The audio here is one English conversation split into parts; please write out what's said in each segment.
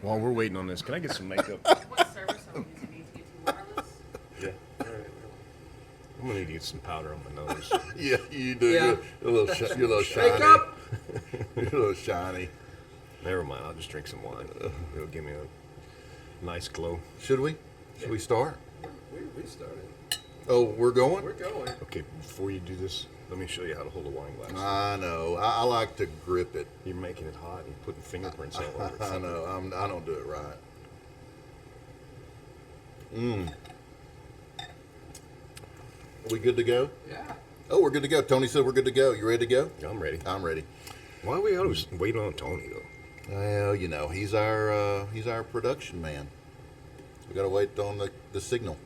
While we're waiting on this, can I get some makeup? What service are we using? Need to get to wireless? Yeah. All right. I'm gonna need to get some powder on my nose. Yeah, you do. Yeah. You're a little shiny. Makeup. You're a little shiny. Never mind. I'll just drink some wine. It'll give me a nice glow. Should we? Should we start? We started. Oh, we're going? We're going. Okay. Before you do this, let me show you how to hold a wine glass. I know. I like to grip it. You're making it hot and putting fingerprints all over it. I know. I don't do it right. Are we good to go? Yeah. Oh, we're good to go. Tony said we're good to go. You ready to go? I'm ready. I'm ready. Why are we always waiting on Tony though? Well, you know, he's our production man. We got to wait on the signal.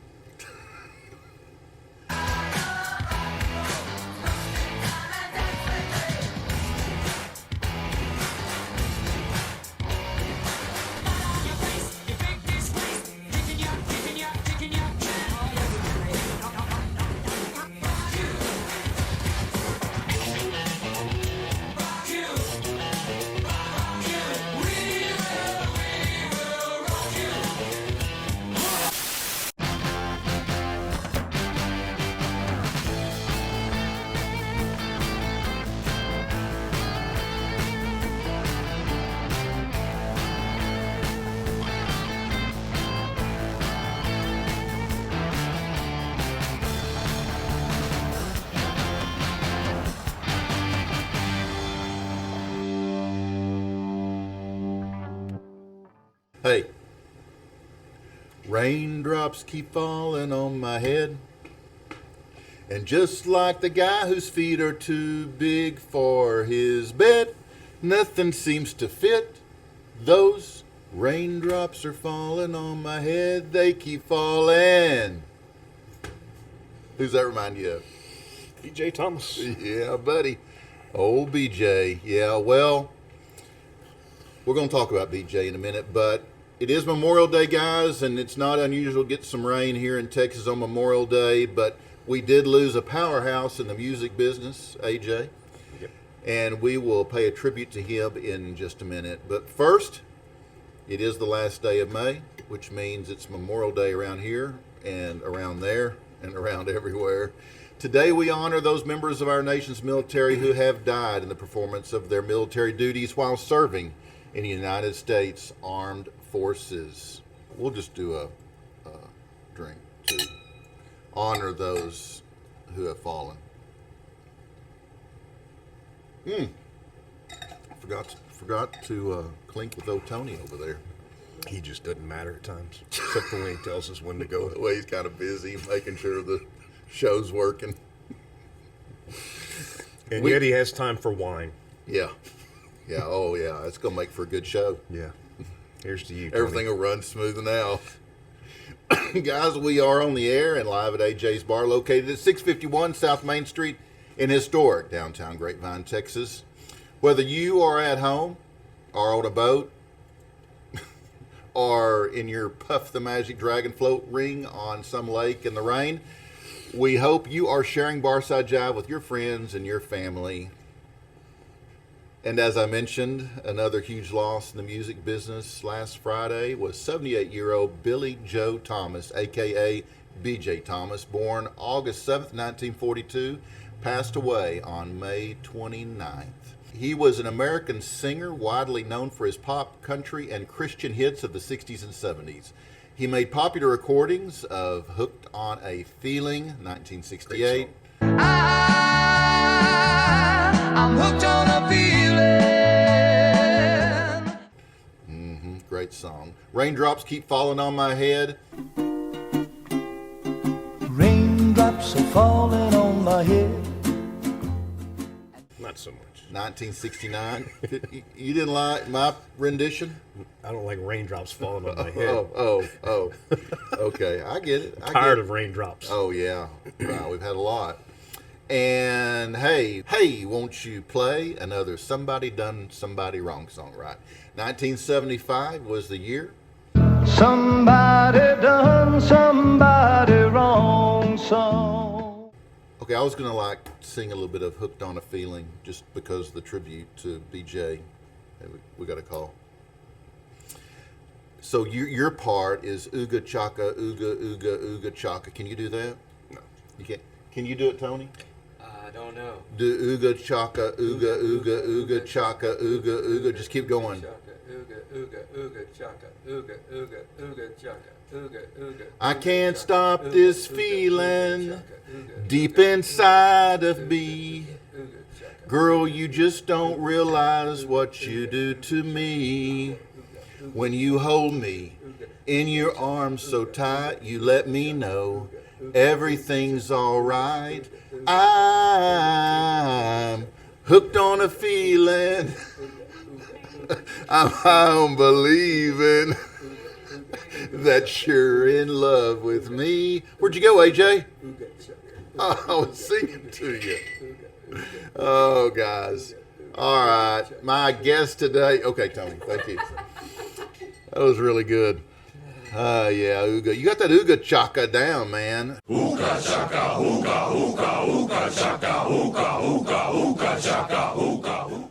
Hey, raindrops keep falling on my head, and just like the guy whose feet are too big for his bed, nothing seems to fit. Those raindrops are falling on my head, they keep falling. Who's that remind you of? BJ Thomas. Yeah, buddy. Old BJ. Yeah, well, we're going to talk about BJ in a minute, but it is Memorial Day, guys, and it's not unusual to get some rain here in Texas on Memorial Day, but we did lose a powerhouse in the music business, AJ, Yep. and we will pay a tribute to him in just a minute. But first, it is the last day of May, which means it's Memorial Day around here and around there and around everywhere. Today we honor those members of our nation's military who have died in the performance of their military duties while serving in the United States Armed Forces. We'll just do a drink to honor those who have fallen. Forgot to clink with old Tony over there. He just doesn't matter at times, except for when he tells us when to go. Well, he's kind of busy making sure the show's working. And yet he has time for wine. Yeah. Yeah, oh yeah, it's going to make for a good show. Yeah. Here's to you, Tony. Everything will run smooth now. Guys, we are on the air and live at AJ's Bar, located at 651 South Main Street in historic downtown Grapevine, Texas. Whether you are at home or on a boat or in your Puff the Magic Dragon float ring on some lake in the rain, we hope you are sharing Barside Jive with your friends and your family. And as I mentioned, another huge loss in the music business last Friday was 78-year-old Billy Joe Thomas, a.k.a. BJ Thomas, born August 7th, 1942, passed away on May 29th. He was an American singer widely known for his pop, country, and Christian hits of the 60s and 70s. He made popular recordings of Hooked on a Feeling, 1968. I'm hooked on a feeling. Great song. Raindrops Keep Falling on My Head. Raindrops are falling on my head. Not so much. 1969. You didn't like my rendition? I don't like raindrops falling on my head. Oh. Okay, I get it. Tired of raindrops. Oh, yeah. Wow, we've had a lot. And hey, won't you play another Somebody Done Somebody Wrong song, right? 1975 was the year. Somebody done somebody wrong song. Okay, I was gonna like sing a little bit of "Hooked on a Feeling" just because of the tribute to BJ. Hey, we got a call. So your part is ooga chaka, ooga ooga ooga chaka. Can you do that? No. You can't. Can you do it, Tony? I don't know. Do ooga chaka, ooga ooga ooga chaka, ooga ooga. Just keep going. Chaka, ooga, ooga, ooga, chaka, ooga, ooga, ooga, chaka, ooga, ooga. I can't chaka, stop ooga, this ooga, feeling ooga, chaka, ooga, deep ooga, inside ooga, of me. ooga, chaka, Girl, you just don't realize what you do to me. When you hold me in your arms so tight, you let me know everything's alright. I'm hooked on a feeling. I'm believing that you're in love with me. Where'd you go, AJ? Oh, I was singing to you. Oh, guys. All right. My guest today. Okay, Tony. Thank you. That was really good. Yeah, Ooga. You got that Ooga Chaka down, man. Ooga chaka, ooga, ooga, ooga chaka, ooga, ooga, ooga chaka, ooga.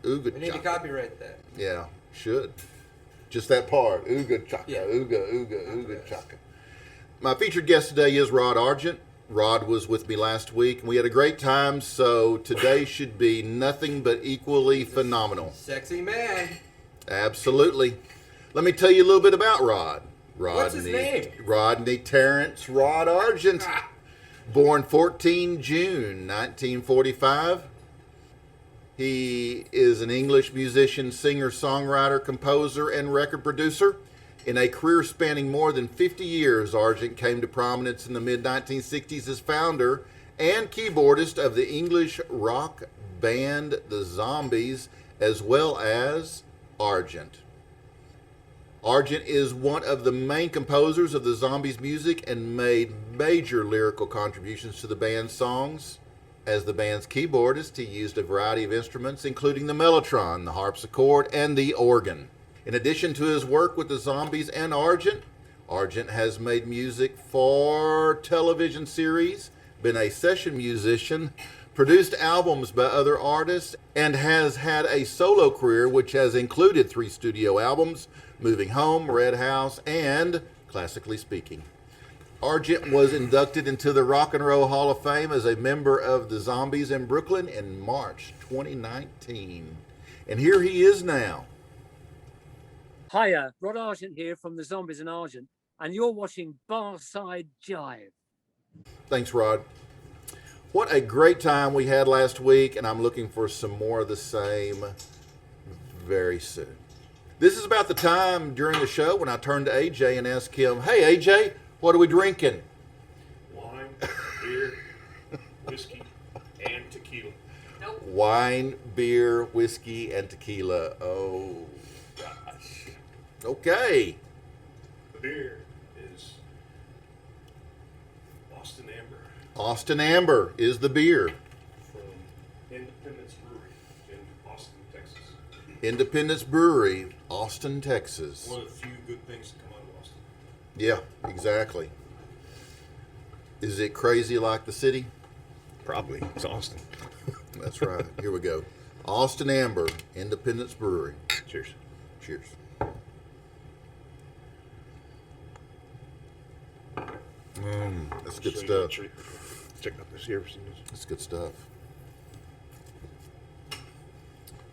Ooga We need to Chaka. copyright that. Yeah, should. Just that part. Ooga Chaka, Yeah. Ooga, Ooga, Ooga Chaka. My featured guest today is Rod Argent. Rod was with me last week, and we had a great time, so today should be nothing but equally phenomenal. Sexy man. Absolutely. Let me tell you a little bit about Rod. What's his name? Rodney Terence, Rod Argent. Born 14 June 1945. He is an English musician, singer, songwriter, composer, and record producer. In a career spanning more than 50 years, Argent came to prominence in the mid-1960s as founder and keyboardist of the English rock band The Zombies, as well as Argent. Argent is one of the main composers of the Zombies music and made major lyrical contributions to the band's songs. As the band's keyboardist, he used a variety of instruments, including the Mellotron, the harpsichord, and the organ. In addition to his work with the Zombies and Argent, Argent has made music for television series, been a session musician, produced albums by other artists, and has had a solo career which has included 3 studio albums, Moving Home, Red House, and Classically Speaking. Argent was inducted into the Rock and Roll Hall of Fame as a member of the Zombies in Brooklyn in March 2019. And here he is now. Hiya, Rod Argent here from the Zombies and Argent, and you're watching Barside Jive. Thanks, Rod. What a great time we had last week, and I'm looking for some more of the same very soon. This is about the time during the show when I turned to AJ and asked him, "Hey, AJ, what are we drinking?" Wine, beer, whiskey, and tequila. Nope. Wine, beer, whiskey, and tequila. Oh, gosh. Okay. The beer is Austin Amber Austin Amber is the beer. from Independence Brewery in Austin, Texas. Independence Brewery, Austin, Texas. One of the few good things to come out of Austin. Yeah, exactly. Is it crazy like the city? Probably. It's Austin. That's right. Here we go. Austin Amber, Independence Brewery. Cheers. Cheers. That's good Show you stuff. a treat. Check out this. You ever seen this? That's good stuff.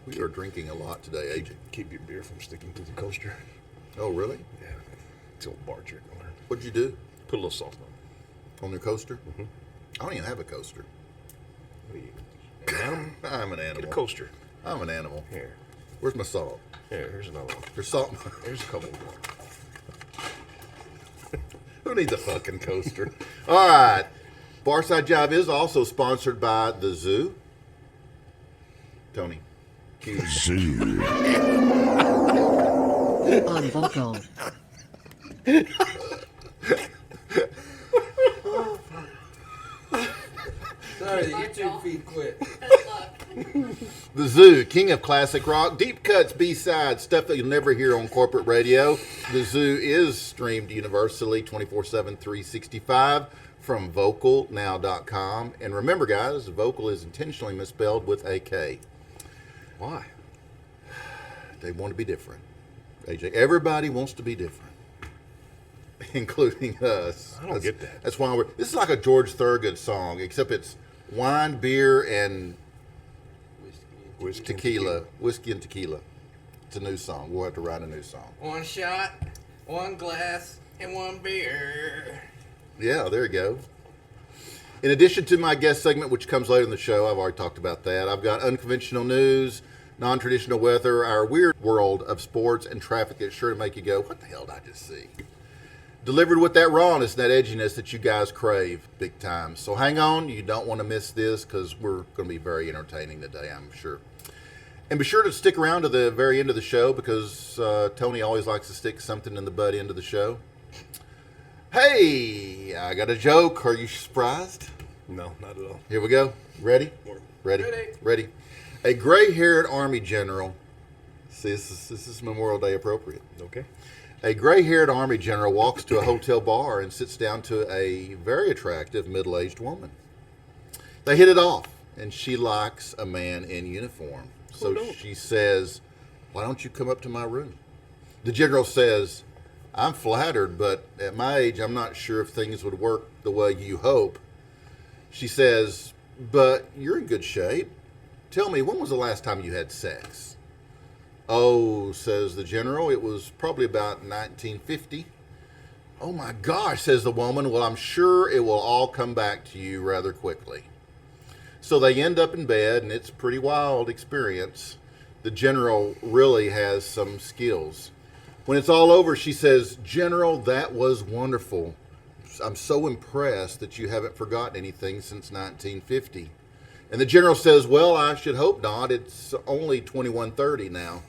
We are drinking a lot today, AJ. Keep your beer from sticking to the coaster. Oh, really? Yeah. It's an old bar trick I learned. What'd you do Put a little salt on on your coaster? Mm-hmm. I don't even have a coaster. it. An animal? I'm an Get a animal. coaster. I'm an animal. Here. Where's my salt? Here, here's another one. There's salt. Here's a couple more. Who needs a fucking coaster? All right. Barside Jive is also sponsored by the Zoo. Tony. Cue. On vocal. Sorry, the YouTube feed quit. That's luck. The Zoo, king of classic rock, deep cuts, B-sides, stuff that you'll never hear on corporate radio. The Zoo is streamed universally 24/7, 365 from vocalnow.com. And remember, guys, vocal is intentionally misspelled with a K. Why? They want to be different. AJ, everybody wants to be different, including us. I don't get that. That's why this is like a George Thorogood song, except it's wine, beer, and Whiskey. tequila. Whiskey and tequila. It's a new song. We'll have to write a new song. One shot, one glass, and one beer. Yeah, there you go. In addition to my guest segment, which comes later in the show, I've already talked about that. I've got unconventional news, non-traditional weather, our weird world of sports, and traffic that's sure to make you go, what the hell did I just see? Delivered with that rawness, that edginess that you guys crave big time. So hang on. You don't want to miss this because we're going to be very entertaining today, I'm sure. And be sure to stick around to the very end of the show because Tony always likes to stick something in the butt end of the show. Hey, I got a joke. Are you surprised? No, not at all. Here we go. Ready? Ready? Ready. A gray-haired Army general. See, this is Memorial Day appropriate. Okay. A gray-haired Army general walks to a hotel bar and sits down to a very attractive middle-aged woman. They hit it off, and she likes a man in uniform. So she says, "Why don't you come up to my room?" The general says, "I'm flattered, but at my age, I'm not sure if things would work the way you hope." She says, "But you're in good shape. Tell me, when was the last time you had sex?" "Oh," says the general, "it was probably about 1950. "Oh my gosh," says the woman, "well, I'm sure it will all come back to you rather quickly." So they end up in bed, and it's a pretty wild experience. The general really has some skills. When it's all over, she says, "General, that was wonderful. I'm so impressed that you haven't forgotten anything since 1950. And the general says, "Well, I should hope not. It's only 21:30 now."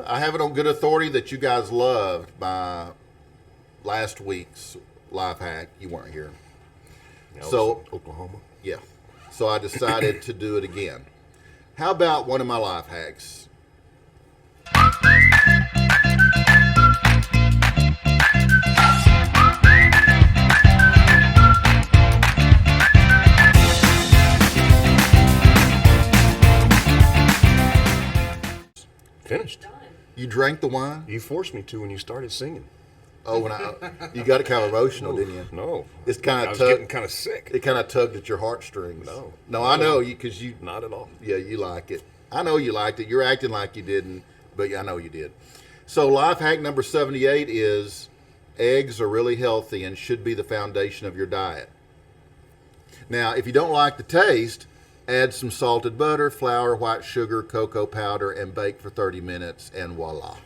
I have it on good authority that you guys loved my last week's life hack. You weren't here. That So- was in Oklahoma. Yeah. So I decided to do it again. How about one of my life hacks? Finished. Done. You drank the wine? You forced me to when you started singing. Oh, you got it kind of emotional, didn't you? No. It's kinda I was tough. getting kind of sick. It kind of tugged at your heartstrings. No. No, I know you because you. Not at all. Yeah, you like it. I know you liked it. You're acting like you didn't, but I know you did. So life hack number 78 is eggs are really healthy and should be the foundation of your diet. Now, if you don't like the taste, add some salted butter, flour, white sugar, cocoa powder, and bake for 30 minutes, and voila.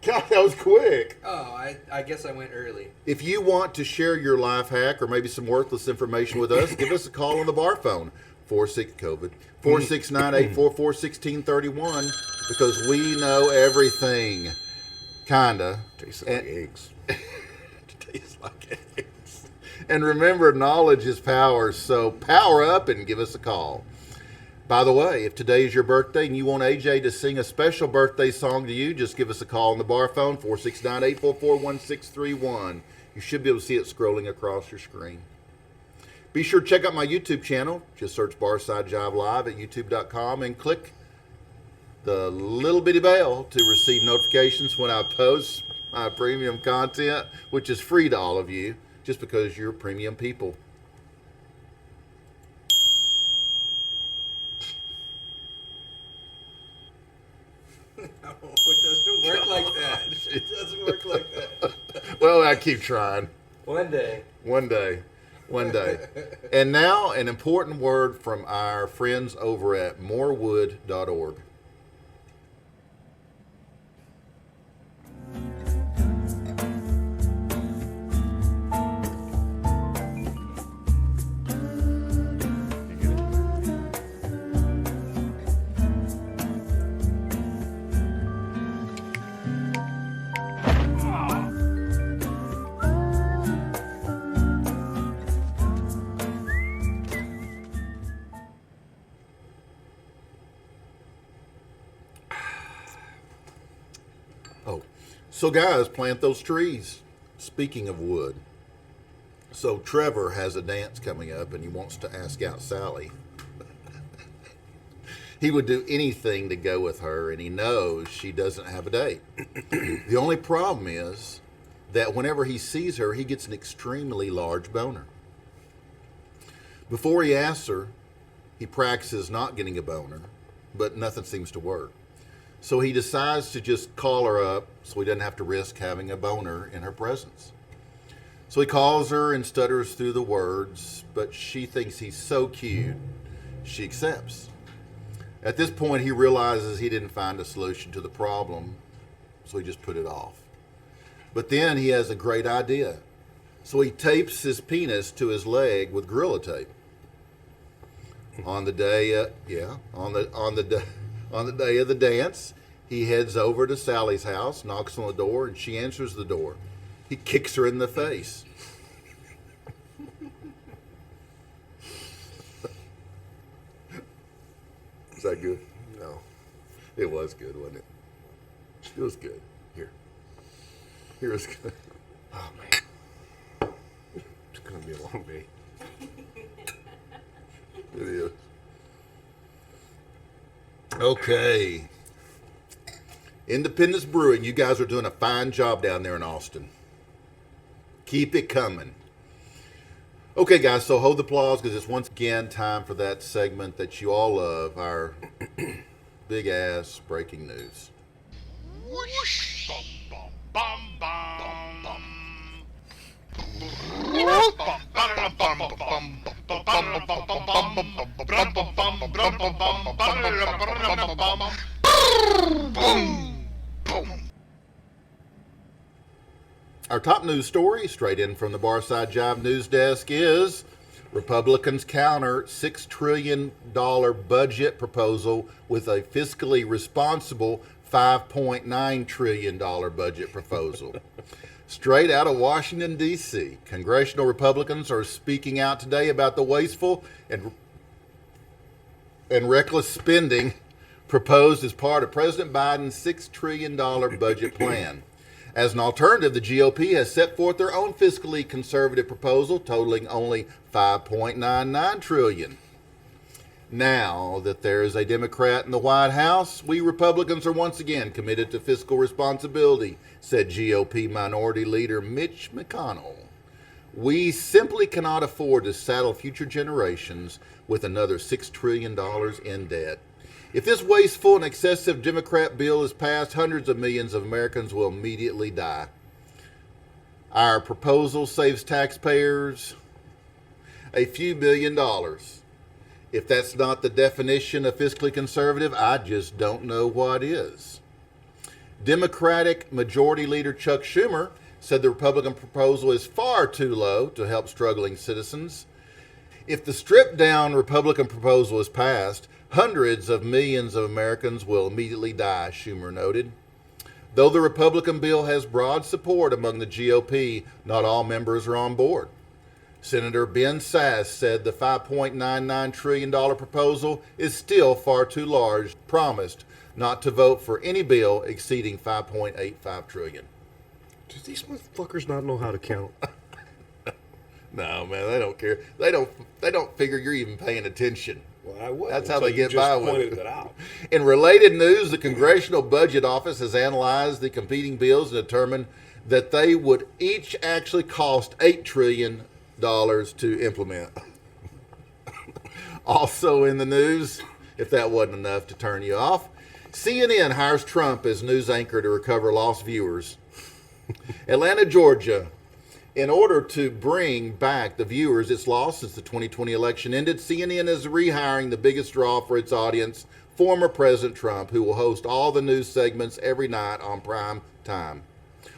God, that was quick. Oh, I guess I went early. If you want to share your life hack or maybe some worthless information with us, give us a call on the bar phone, 46-COVID, 4698-441631, because we know everything, kinda. Tastes like eggs. Tastes like eggs. And remember, knowledge is power, so power up and give us a call. By the way, if today is your birthday and you want AJ to sing a special birthday song to you, just give us a call on the bar phone, 469-844-1631. You should be able to see it scrolling across your screen. Be sure to check out my YouTube channel. Just search Barside Jive Live at youtube.com and click the little bitty bell to receive notifications when I post my premium content, which is free to all of you, just because you're premium people. No, it doesn't work like that. It doesn't work like that. Well, I keep trying. One day. One day. One day. And now, an important word from our friends over at morewood.org. Oh, so guys, plant those trees. Speaking of wood, so Trevor has a dance coming up and he wants to ask out Sally. He would do anything to go with her, and he knows she doesn't have a date. The only problem is that whenever he sees her, he gets an extremely large boner. Before he asks her, he practices not getting a boner, but nothing seems to work. So he decides to just call her up so he doesn't have to risk having a boner in her presence. So he calls her and stutters through the words, but she thinks he's so cute, she accepts. At this point, he realizes he didn't find a solution to the problem, so he just put it off. But then he has a great idea. So he tapes his penis to his leg with Gorilla Tape. On the day, on the day of the dance, he heads over to Sally's house, knocks on the door, and she answers the door. He kicks her in the face. Is that good? No. It was good, wasn't it? It was good. Here is good. Oh, man. It's going to be a long day. It is. Okay. Independence Brewing, you guys are doing a fine job down there in Austin. Keep it coming. Okay, guys, so hold the applause because it's once again time for that segment that you all love, our big ass breaking news. Whoosh, bum, bum, bum, bum, Our top news story, straight in from the Barside Jive news desk, is Republicans counter $6 trillion budget proposal with a fiscally responsible $5.9 trillion budget proposal. Straight out of Washington, D.C., congressional Republicans are speaking out today about the wasteful and reckless spending proposed as part of President Biden's $6 trillion budget plan. As an alternative, the GOP has set forth their own fiscally conservative proposal totaling only $5.99 trillion. Now that there is a Democrat in the White House, we Republicans are once again committed to fiscal responsibility, said GOP Minority Leader Mitch McConnell. We simply cannot afford to saddle future generations with another $6 trillion in debt. If this wasteful and excessive Democrat bill is passed, hundreds of millions of Americans will immediately die. Our proposal saves taxpayers a few $1 billion. If that's not the definition of fiscally conservative, I just don't know what is. Democratic Majority Leader Chuck Schumer said the Republican proposal is far too low to help struggling citizens. If the stripped-down Republican proposal is passed, hundreds of millions of Americans will immediately die, Schumer noted. Though the Republican bill has broad support among the GOP, not all members are on board. Senator Ben Sasse said the $5.99 trillion proposal is still far too large, promised not to vote for any bill exceeding $5.85 trillion. Do these motherfuckers not know how to count? No, man, they don't care. They don't figure you're even paying attention. Well, I would. That's how they get by with pointed it. it out. In related news, the Congressional Budget Office has analyzed the competing bills and determined that they would each actually cost $8 trillion to implement. Also in the news, if that wasn't enough to turn you off, CNN hires Trump as news anchor to recover lost viewers. Atlanta, Georgia. In order to bring back the viewers it's lost since the 2020 election ended, CNN is rehiring the biggest draw for its audience, former President Trump, who will host all the news segments every night on prime time.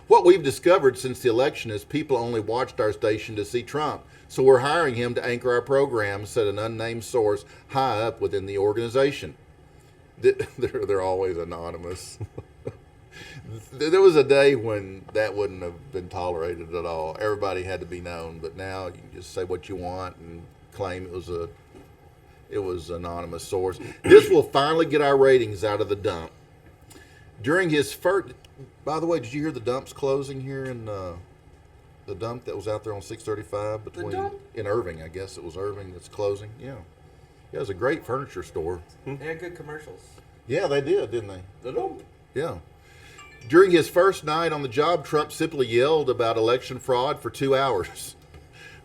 What we've discovered since the election is people only watched our station to see Trump, so we're hiring him to anchor our program, said an unnamed source high up within the organization. They're always anonymous. There was a day when that wouldn't have been tolerated at all. Everybody had to be known, but now you can just say what you want and claim it was an anonymous source. This will finally get our ratings out of the dump. During his first, by the way, did you hear the dumps closing here in the dump that was out there on 635 between in Irving? I guess it was Irving that's closing. Yeah, it was a great furniture store. They had good commercials. Yeah, they did, didn't they? The dump. Yeah. During his first night on the job, Trump simply yelled about election fraud for 2 hours.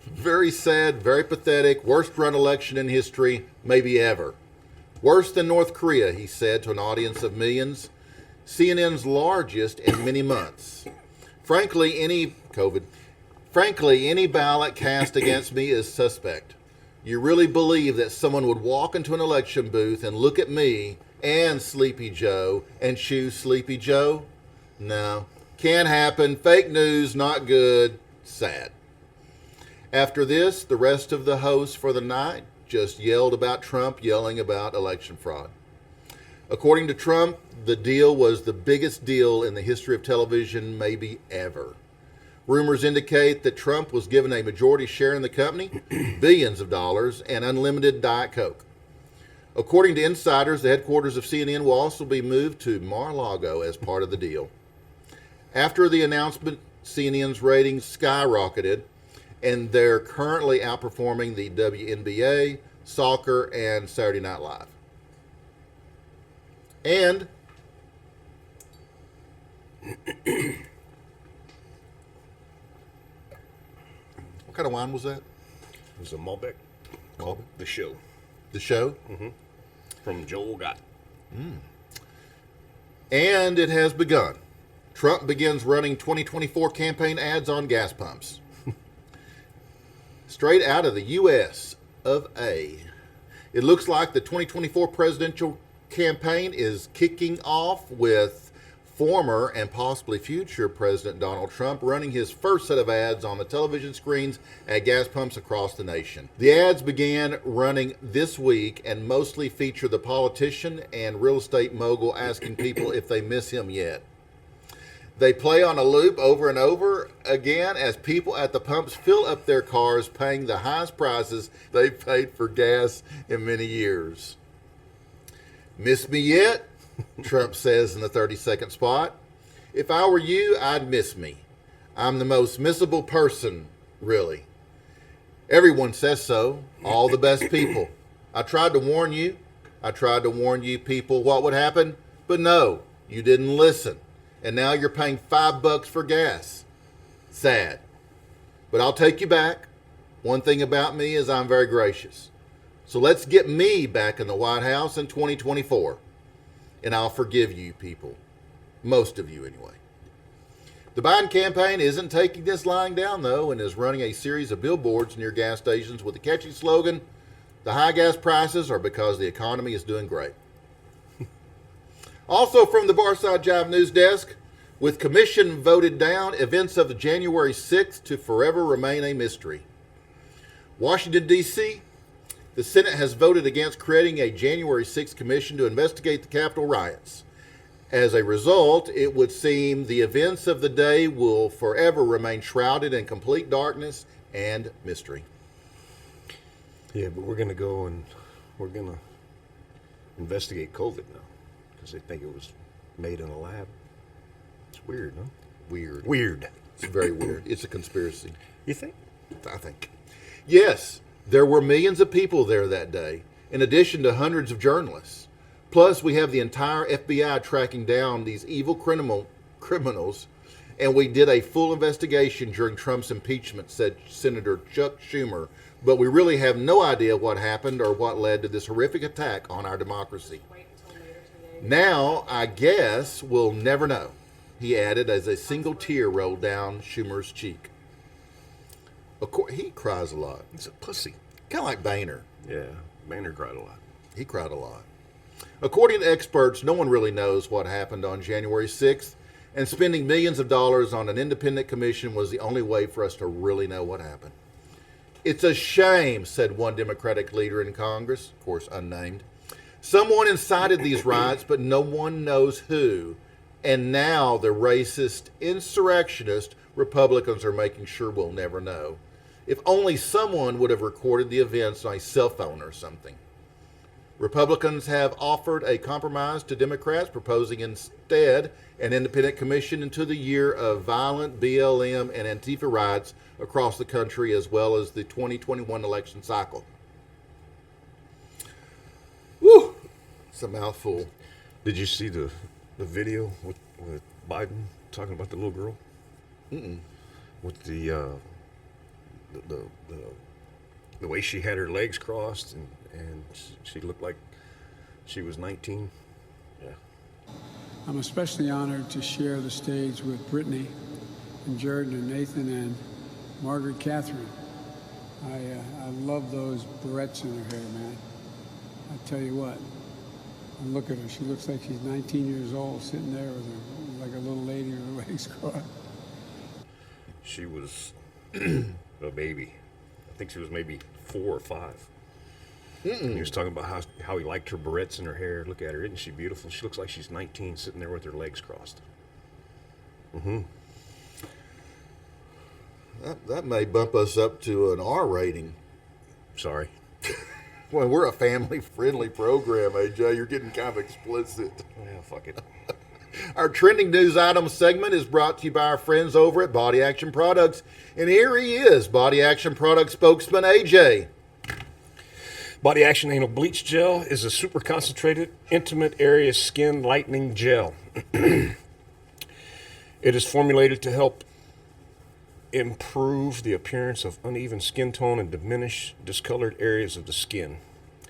Very sad, very pathetic, worst run election in history, maybe ever. Worse than North Korea, he said to an audience of millions. CNN's largest in many months. Frankly, any ballot cast against me is suspect. You really believe that someone would walk into an election booth and look at me and Sleepy Joe and choose Sleepy Joe? No. Can't happen. Fake news, not good. Sad. After this, the rest of the hosts for the night just yelled about Trump yelling about election fraud. According to Trump, the deal was the biggest deal in the history of television, maybe ever. Rumors indicate that Trump was given a majority share in the company, billions of dollars, and unlimited Diet Coke. According to insiders, the headquarters of CNN will also be moved to Mar-a-Lago as part of the deal. After the announcement, CNN's ratings skyrocketed, and they're currently outperforming the WNBA, soccer, and Saturday Night Live. And what kind of wine was that? It was a Malbec. Malbec? The Show. The Show? From Joel Gott. And it has begun. Trump begins running 2024 campaign ads on gas pumps. Straight out of the U.S. of A. It looks like the 2024 presidential campaign is kicking off with former and possibly future President Donald Trump running his first set of ads on the television screens at gas pumps across the nation. The ads began running this week and mostly feature the politician and real estate mogul asking people if they miss him yet. They play on a loop over and over again as people at the pumps fill up their cars, paying the highest prices they've paid for gas in many years. Miss me yet? Trump says in the 30-second spot. If I were you, I'd miss me. I'm the most missable person, really. Everyone says so. All the best people. I tried to warn you. I tried to warn you people what would happen, but no, you didn't listen. And now you're paying $5 for gas. Sad. But I'll take you back. One thing about me is I'm very gracious. So let's get me back in the White House in 2024. And I'll forgive you people. Most of you anyway. The Biden campaign isn't taking this lying down, though, and is running a series of billboards near gas stations with the catchy slogan, "The high gas prices are because the economy is doing great." Also from the Barside Jive news desk, with commission voted down, events of the January 6th to forever remain a mystery. Washington, D.C., the Senate has voted against creating a January 6th commission to investigate the Capitol riots. As a result, it would seem the events of the day will forever remain shrouded in complete darkness and mystery. Yeah, but we're going to go and we're going to investigate COVID now because they think it was made in a lab. It's weird, huh? Weird. Weird. It's very weird. It's a conspiracy. You think? I think. Yes, there were millions of people there that day, in addition to hundreds of journalists. Plus, we have the entire FBI tracking down these evil criminals, and we did a full investigation during Trump's impeachment, said Senator Chuck Schumer, but we really have no idea what happened or what led to this horrific attack on our democracy. Wait until later today. Now, I guess we'll never know, he added as a single tear rolled down Schumer's cheek. Of course, he cries a lot. He's a pussy. Kind of like Boehner. Yeah, Boehner cried a lot. He cried a lot. According to experts, no one really knows what happened on January 6th, and spending millions of dollars on an independent commission was the only way for us to really know what happened. It's a shame, said one Democratic leader in Congress, of course unnamed. Someone incited these riots, but no one knows who. And now the racist, insurrectionist Republicans are making sure we'll never know. If only someone would have recorded the events on a cell phone or something. Republicans have offered a compromise to Democrats, proposing instead an independent commission into the year of violent BLM and Antifa riots across the country, as well as the 2021 election cycle. Woo! It's a mouthful. Did you see the video with Biden talking about the little girl? With the way she had her legs crossed and she looked like she was 19. Yeah. I'm especially honored to share the stage with Brittany and Jordan and Nathan and Margaret Catherine. I love those barrettes in her hair, man. I tell you what, and look at her. She looks like she's 19 years old, sitting there with her like a little lady with her legs crossed. She was a baby. I think she was maybe 4 or 5. And he was talking about how he liked her barrettes in her hair. Look at her, isn't she beautiful? She looks like she's 19, sitting there with her legs crossed. That may bump us up to an R rating. Sorry. Well, we're a family-friendly program, AJ. You're getting kind of explicit. Well, fuck it. Our trending news items segment is brought to you by our friends over at Body Action Products. And here he is, Body Action Products spokesman, AJ. Body Action Anal Bleach Gel is a super concentrated, intimate area skin lightening gel. It is formulated to help improve the appearance of uneven skin tone and diminish discolored areas of the skin.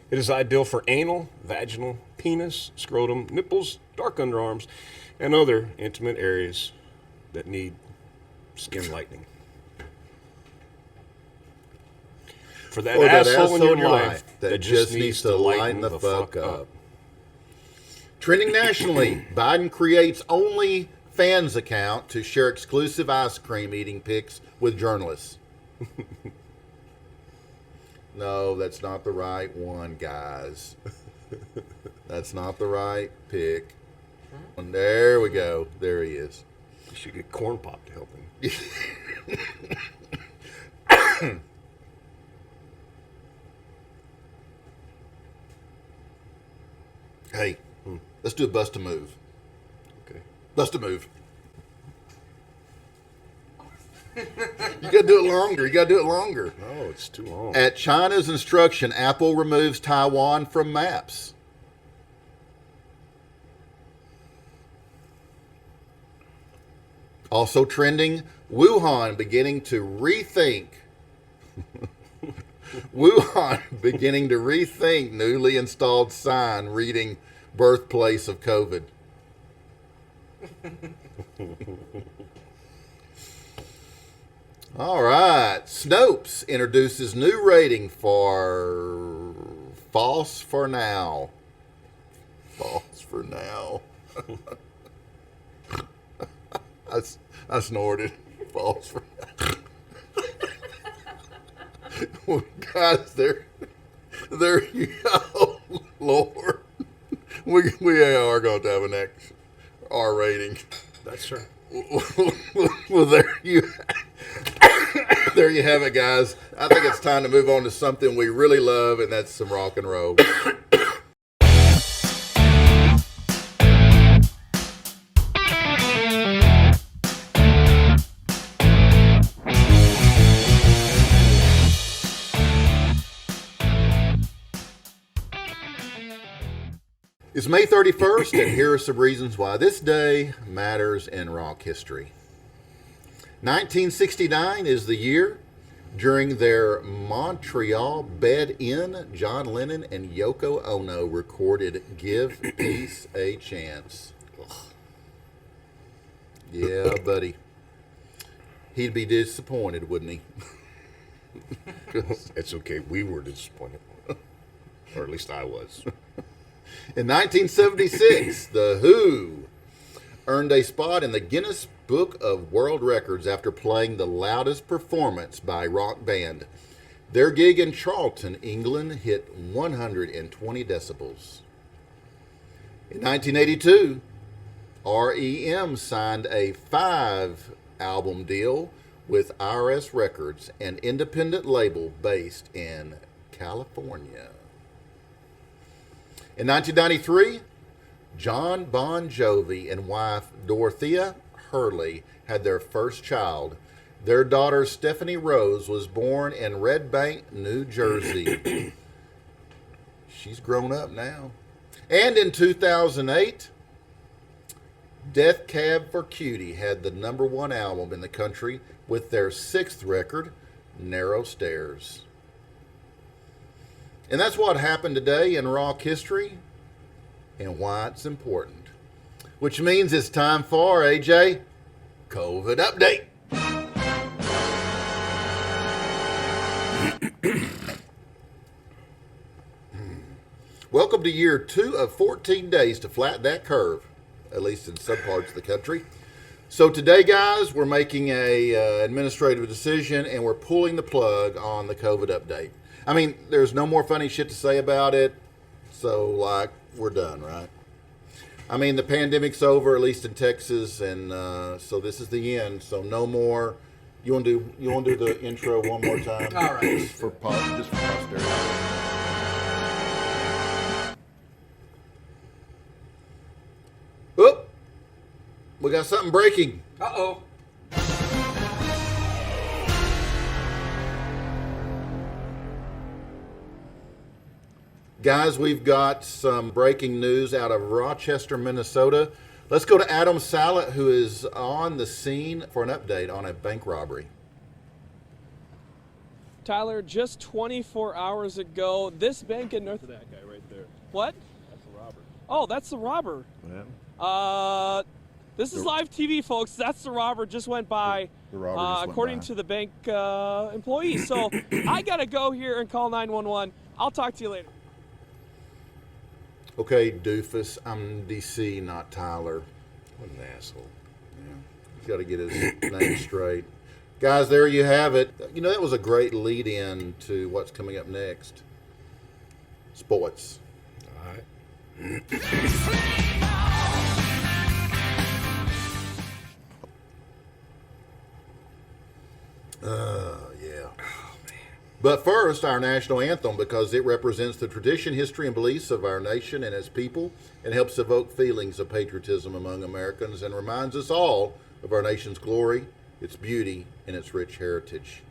It is ideal for anal, vaginal, penis, scrotum, nipples, dark underarms, and other intimate areas that need skin lightening. For that asshole in your life that just needs to lighten the fuck up. Trending nationally, Biden creates OnlyFans account to share exclusive ice cream eating pics with journalists. No, that's not the right one, guys. That's not the right pic. And there we go. There he is. You should get Corn Pop to help him. Hey, let's do a bust a move. Okay. Bust a move. You gotta do it longer. You gotta do it longer. No, it's too long. At China's instruction, Apple removes Taiwan from maps. Also trending, Wuhan beginning to rethink newly installed sign reading birthplace of COVID. All right. Snopes introduces new rating for false for now. False for now. I snorted. False for now. Well, guys, there you go, Lord. We are going to have an X R rating. That's right. Well, there you have it, guys. I think it's time to move on to something we really love, and that's some rock and roll. It's May 31st, and here are some reasons why this day matters in rock history. 1969 is the year. During their Montreal bed-in, John Lennon and Yoko Ono recorded Give Peace a Chance. Yeah, buddy. He'd be disappointed, wouldn't he? It's okay. We were disappointed. Or at least I was. In 1976, The Who earned a spot in the Guinness Book of World Records after playing the loudest performance by a rock band. Their gig in Charlton, England, hit 120 decibels. In 1982, REM signed a 5-album deal with IRS Records, an independent label based in California. In 1993, John Bon Jovi and wife Dorothea Hurley had their first child. Their daughter Stephanie Rose was born in Red Bank, New Jersey. She's grown up now. And in 2008, Death Cab for Cutie had the #1 album in the country with their 6th record, Narrow Stairs. And that's what happened today in rock history and why it's important. Which means it's time for, AJ, COVID update. Welcome to year 2 of 14 days to flatten that curve, at least in some parts of the country. So today, guys, we're making a administrative decision, and we're pulling the plug on the COVID update. I mean, there's no more funny shit to say about it, so, like, we're done, right? I mean, the pandemic's over, at least in Texas, and so this is the end, so no more. You want to do the intro one more time? All right. Just for posterity. Oop! We got something breaking. Uh-oh. Guys, we've got some breaking news out of Rochester, Minnesota. Let's go to Adam Sallet, who is on the scene for an update on a bank robbery. Tyler, just 24 hours ago, this bank in North... That guy right there. What? That's a robber. Oh, that's the robber. Yeah. This is live TV, folks. That's the robber just went by, according to the bank employee. So I got to go here and call 911. I'll talk to you later. Okay, doofus, I'm DC, not Tyler. What an asshole. Yeah, he's got to get his name straight. Guys, there you have it. You know, that was a great lead-in to what's coming up next. Sports. All right. Yeah. But first, our national anthem, because it represents the tradition, history, and beliefs of our nation and its people, and helps evoke feelings of patriotism among Americans and reminds us all of our nation's glory, its beauty, and its rich heritage.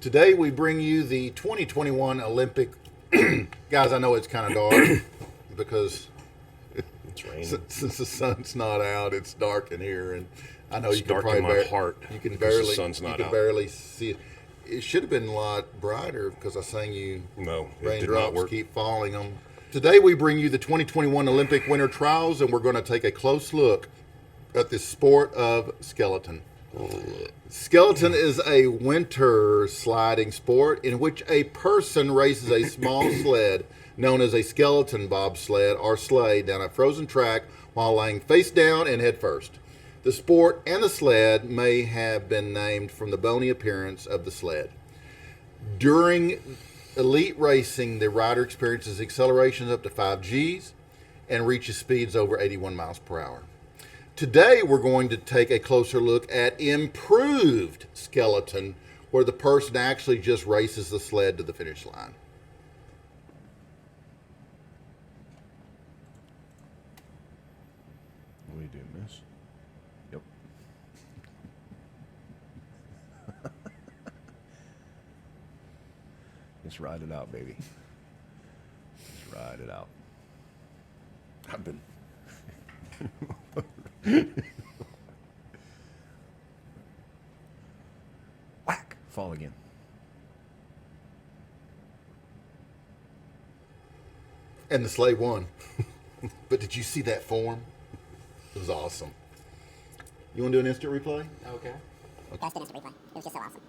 Today we bring you the 2021 Olympic. Guys, I know it's kind of dark because It's raining. since the sun's not out, it's dark in here, and I know It's you can dark probably in my heart You can because the barely. sun's not you can out. barely see it. It should have been a lot brighter because I sang you. No, it did not Raindrops work. keep falling on. Today we bring you the 2021 Olympic Winter Trials, and we're going to take a close look at the sport of skeleton. Skeleton is a winter sliding sport in which a person races a small sled known as a skeleton bobsled or sleigh down a frozen track while laying face down and head first. The sport and the sled may have been named from the bony appearance of the sled. During elite racing, the rider experiences accelerations up to 5 Gs and reaches speeds over 81 miles per hour. Today, we're going to take a closer look at improved skeleton, where the person actually just races the sled to the finish line. you doing this? Yep. Just ride it out, baby. Just ride it out. I've been. Whack! Fall again. And the sleigh won. But did you see that form? It was awesome. You want to do an instant replay? Okay. Guys did instant replay. It was just so awesome.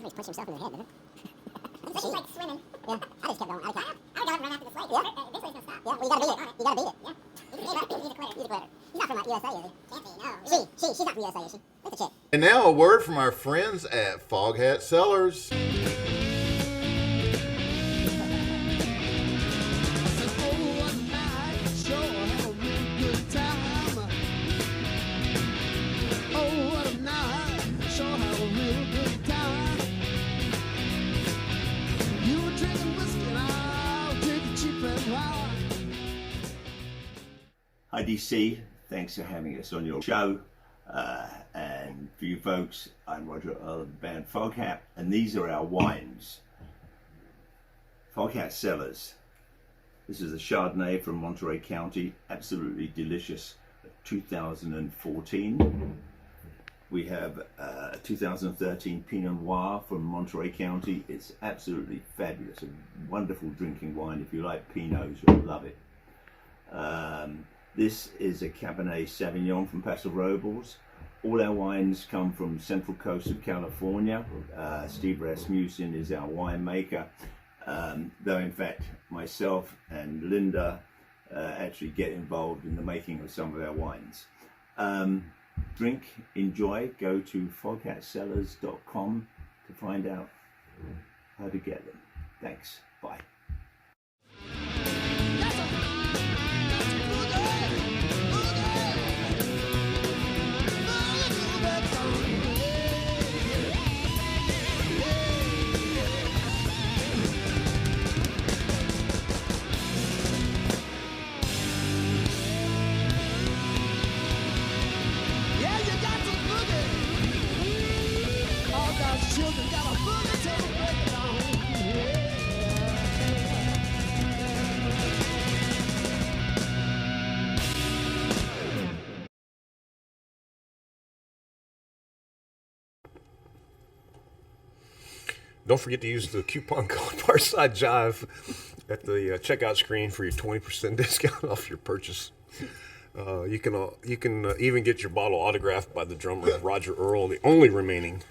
He's punched himself in the head, didn't he? He's like swimming. Yeah, I just kept going. I would go run after the slate. Yeah. Eventually he's going to stop. Yeah, well, you got to beat it. You got to beat it. Yeah. He's a quitter. He's a quitter. He's not from USA, is he? Can't be, no. She's not from USA, is she? Look at the chick. And now a word from our friends at Foghat Cellars. Hi DC, thanks for having us on your show. And for you folks, I'm Roger of the band Foghat, and these are our wines. Foghat Cellars. This is a Chardonnay from Monterey County, absolutely delicious. 2014. We have 2013 Pinot Noir from Monterey County. It's absolutely fabulous, a wonderful drinking wine. If you like Pinots, you'll love it. This is a Cabernet Sauvignon from Paso Robles. All our wines come from Central Coast of California. Steve Rasmussen is our winemaker, though in fact myself and Linda actually get involved in the making of some of our wines. Drink, enjoy, go to foghatcellars.com to find out how to get them. Thanks, bye. Don't forget to use the coupon code Barside Jive at the checkout screen for your 20% discount off your purchase. You can even get your bottle autographed by the drummer Roger Earl, the only remaining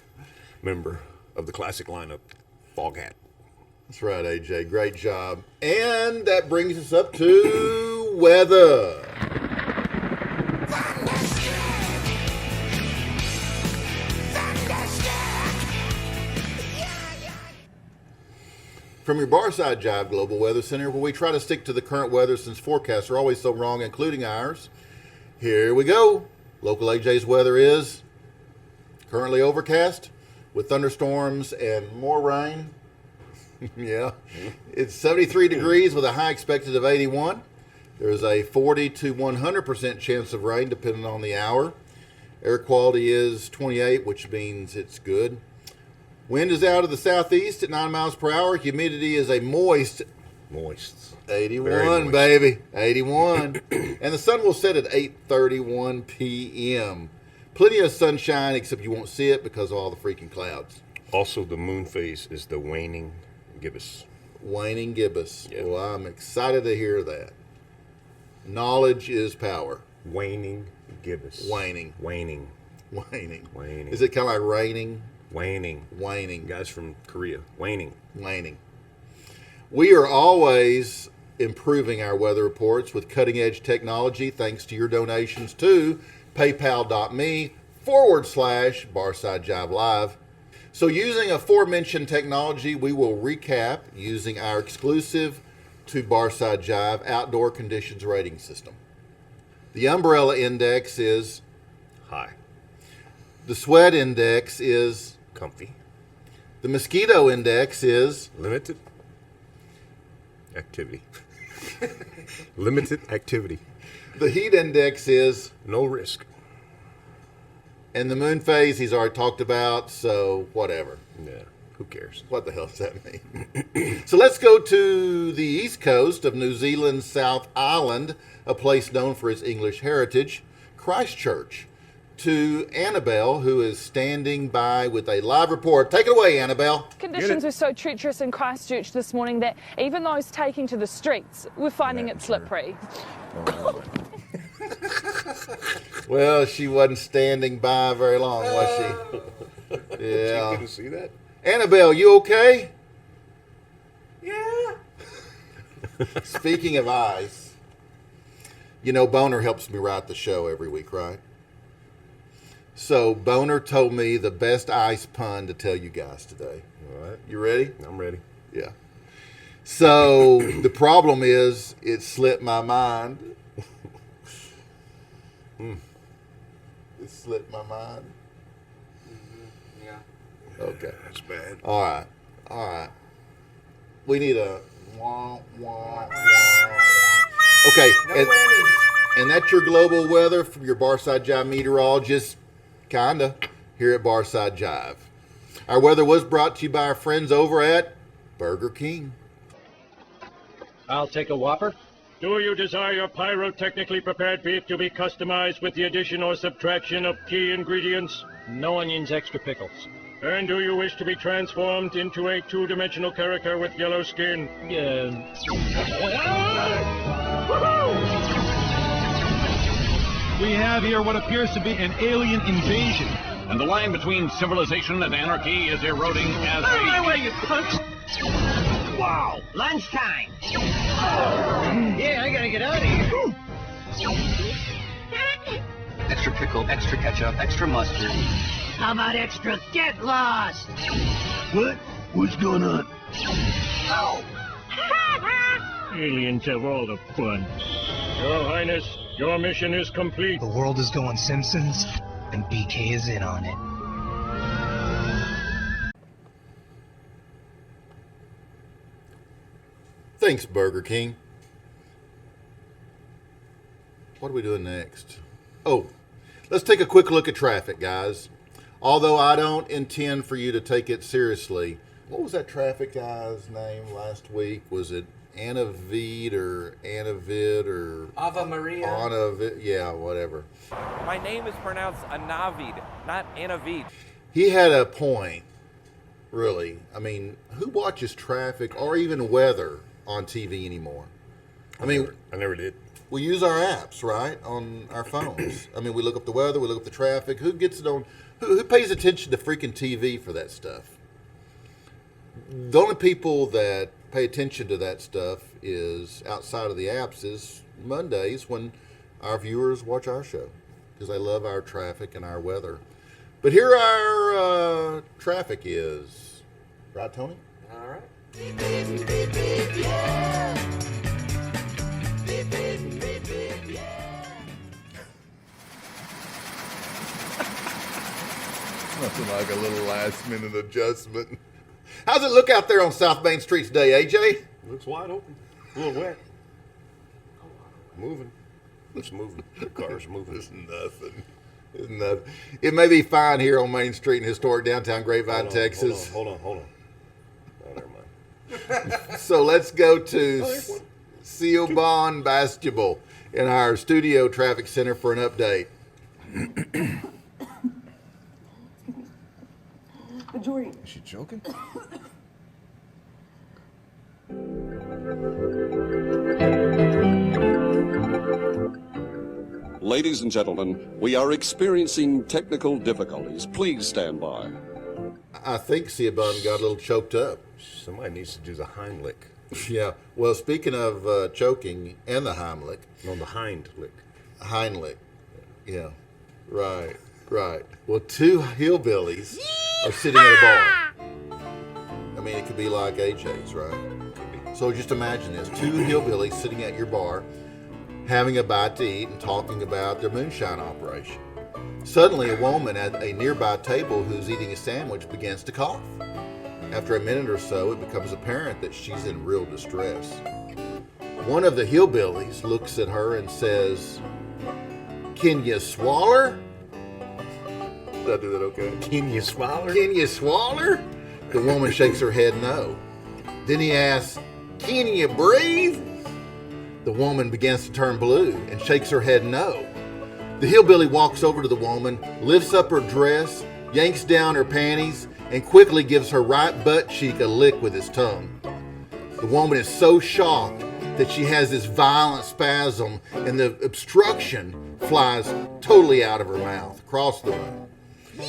member of the classic lineup, Foghat. That's right, AJ. Great job. And that brings us up to weather. From your Barside Jive Global Weather Center, where we try to stick to the current weather since forecasts are always so wrong, including ours. Here we go. Local AJ's weather is currently overcast with thunderstorms and more rain. Yeah. It's 73 degrees with a high expected of 81. There's a 40 to 100% chance of rain depending on the hour. Air quality is 28, which means it's good. Wind is out of the southeast at 9 miles per hour. Humidity is a moist 81, baby. 81. And the sun will set at 8:31 p.m. Plenty of sunshine, except you won't see it because of all the freaking clouds. Also, the moon phase is the waning gibbous. Waning gibbous. Yeah. Well, I'm excited to hear that. Knowledge is power. Waning gibbous. Waning. Waning. Waning. Waning. Is it kind of like raining? Waning. Waning. Guys from Korea. Waning. Waning. We are always improving our weather reports with cutting-edge technology thanks to your donations to paypal.me/Barside Jive Live. So using aforementioned technology, we will recap using our exclusive to Barside Jive outdoor conditions rating system. The umbrella index is high. The sweat index is comfy. The mosquito index is limited activity. Limited activity. The heat index is no risk. And the moon phase he's already talked about, so whatever. Yeah, who cares? What the hell does that mean? So let's go to the east coast of New Zealand's South Island, a place known for its English heritage, Christchurch, to Annabelle, who is standing by with a live report. Take it away, Annabelle. Conditions were so treacherous in Christchurch this morning that even those taking to the streets were finding it slippery. Well, she wasn't standing by very long, was she? Yeah. You couldn't see that? Annabelle, you okay? Yeah. Speaking of ice, you know Boner helps me write the show every week, right? So Boner told me the best ice pun to tell you guys today. All right. You ready? I'm ready. Yeah. So the problem is it slipped my mind. It slipped my mind. Yeah. Okay. That's bad. All right. All right. We need a wah, wah, wah. Okay. No whammies. And that's your global weather from your Barside Jive meteorologist, kinda, here at Barside Jive. Our weather was brought to you by our friends over at Burger King. I'll take a Whopper. Do you desire your pyrotechnically prepared beef to be customized with the addition or subtraction of key ingredients? No onions, extra pickles. And do you wish to be transformed into a two-dimensional character with yellow skin? We have here what appears to be an alien invasion. And the line between civilization and anarchy is eroding as Out of my way, you punch! Wow! Lunchtime! Yeah, I gotta get out of here. Extra pickle, extra ketchup, extra mustard. How about extra get lost? What? What's going on? Oh. Aliens have all the fun. Your Highness, your mission is complete. The world is going Simpsons, and BK is in on it. Thanks, Burger King. What are we doing next? Oh, let's take a quick look at traffic, guys. Although I don't intend for you to take it seriously. What was that traffic guy's name last week? Was it Anavid or Anavid or Ava Maria? Anavid? Yeah, whatever. My name is pronounced Anavid, not Anavid. He had a point, really. I mean, who watches traffic or even weather on TV anymore? I never did. We use our apps, right, on our phones. I mean, we look up the weather, we look up the traffic. Who gets it on? Who pays attention to freaking TV for that stuff? The only people that pay attention to that stuff is outside of the apps is Mondays when our viewers watch our show because they love our traffic and our weather. But here our traffic is. Right, Tony? All right. Nothing like a little last minute adjustment. How's it look out there on South Main Street today, AJ? Looks wide open. A little wet. Moving. It's moving. The car's moving. It's nothing. It's nothing. It may be fine here on Main Street in historic downtown Grapevine, Texas. Hold on. Oh, never mind. So let's go to Seobon Basketball in our studio traffic center for an update. Jordan. Is she joking? Ladies and gentlemen, we are experiencing technical difficulties. Please stand by. I think Seobon got a little choked up. Somebody needs to do the Heimlich. Yeah. Well, speaking of choking and the Heimlich. No, the Heimlich. Heimlich. Yeah. Right. Well, two hillbillies are sitting at a bar. I mean, it could be like AJ's, right? So just imagine this. Two hillbillies sitting at your bar, having a bite to eat and talking about their moonshine operation. Suddenly, a woman at a nearby table who's eating a sandwich begins to cough. After a minute or so, it becomes apparent that she's in real distress. One of the hillbillies looks at her and says, "Can you swaller?" Did I do that okay? Can you swallow? "Can you swaller?" The woman shakes her head no. Then he asks, "Can you breathe?" The woman begins to turn blue and shakes her head no. The hillbilly walks over to the woman, lifts up her dress, yanks down her panties, and quickly gives her right butt cheek a lick with his tongue. The woman is so shocked that she has this violent spasm and the obstruction flies totally out of her mouth, across the room.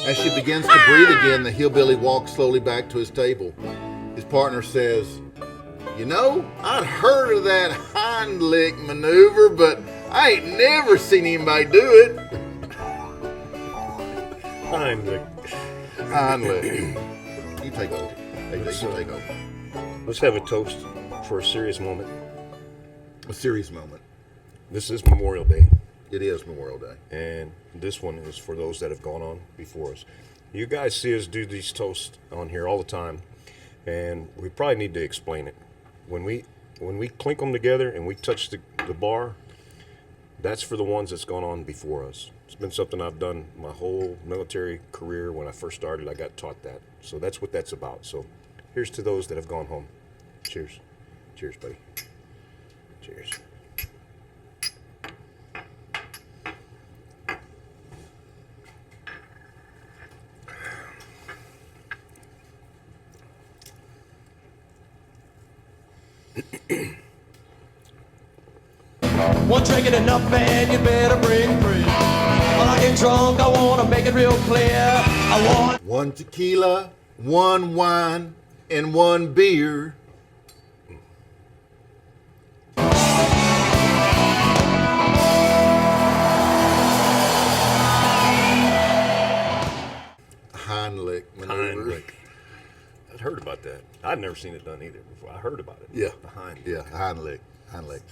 As she begins to breathe again, the hillbilly walks slowly back to his table. His partner says, "You know, I'd heard of that hind lick maneuver, but I ain't never seen anybody do it." Hind lick. Hind lick. You take over. You take over. Let's have a toast for a serious moment. A serious moment. This is Memorial Day. It is Memorial Day. And this one is for those that have gone on before us. You guys see us do these toasts on here all the time, and we probably need to explain it. When we clink them together and we touch the bar, that's for the ones that's gone on before us. It's been something I've done my whole military career. When I first started, I got taught that. So that's what that's about. So here's to those that have gone home. Cheers. Cheers, buddy. Cheers. One drink ain't enough, man, you better bring three. When I get drunk, I wanna make it real clear. I want 1 tequila, 1 wine, and 1 beer. Hind lick maneuver. Hind lick. I'd heard about that. I'd never seen it done either before. I heard about it. Yeah. The hind. Yeah, hind lick. Hind lick.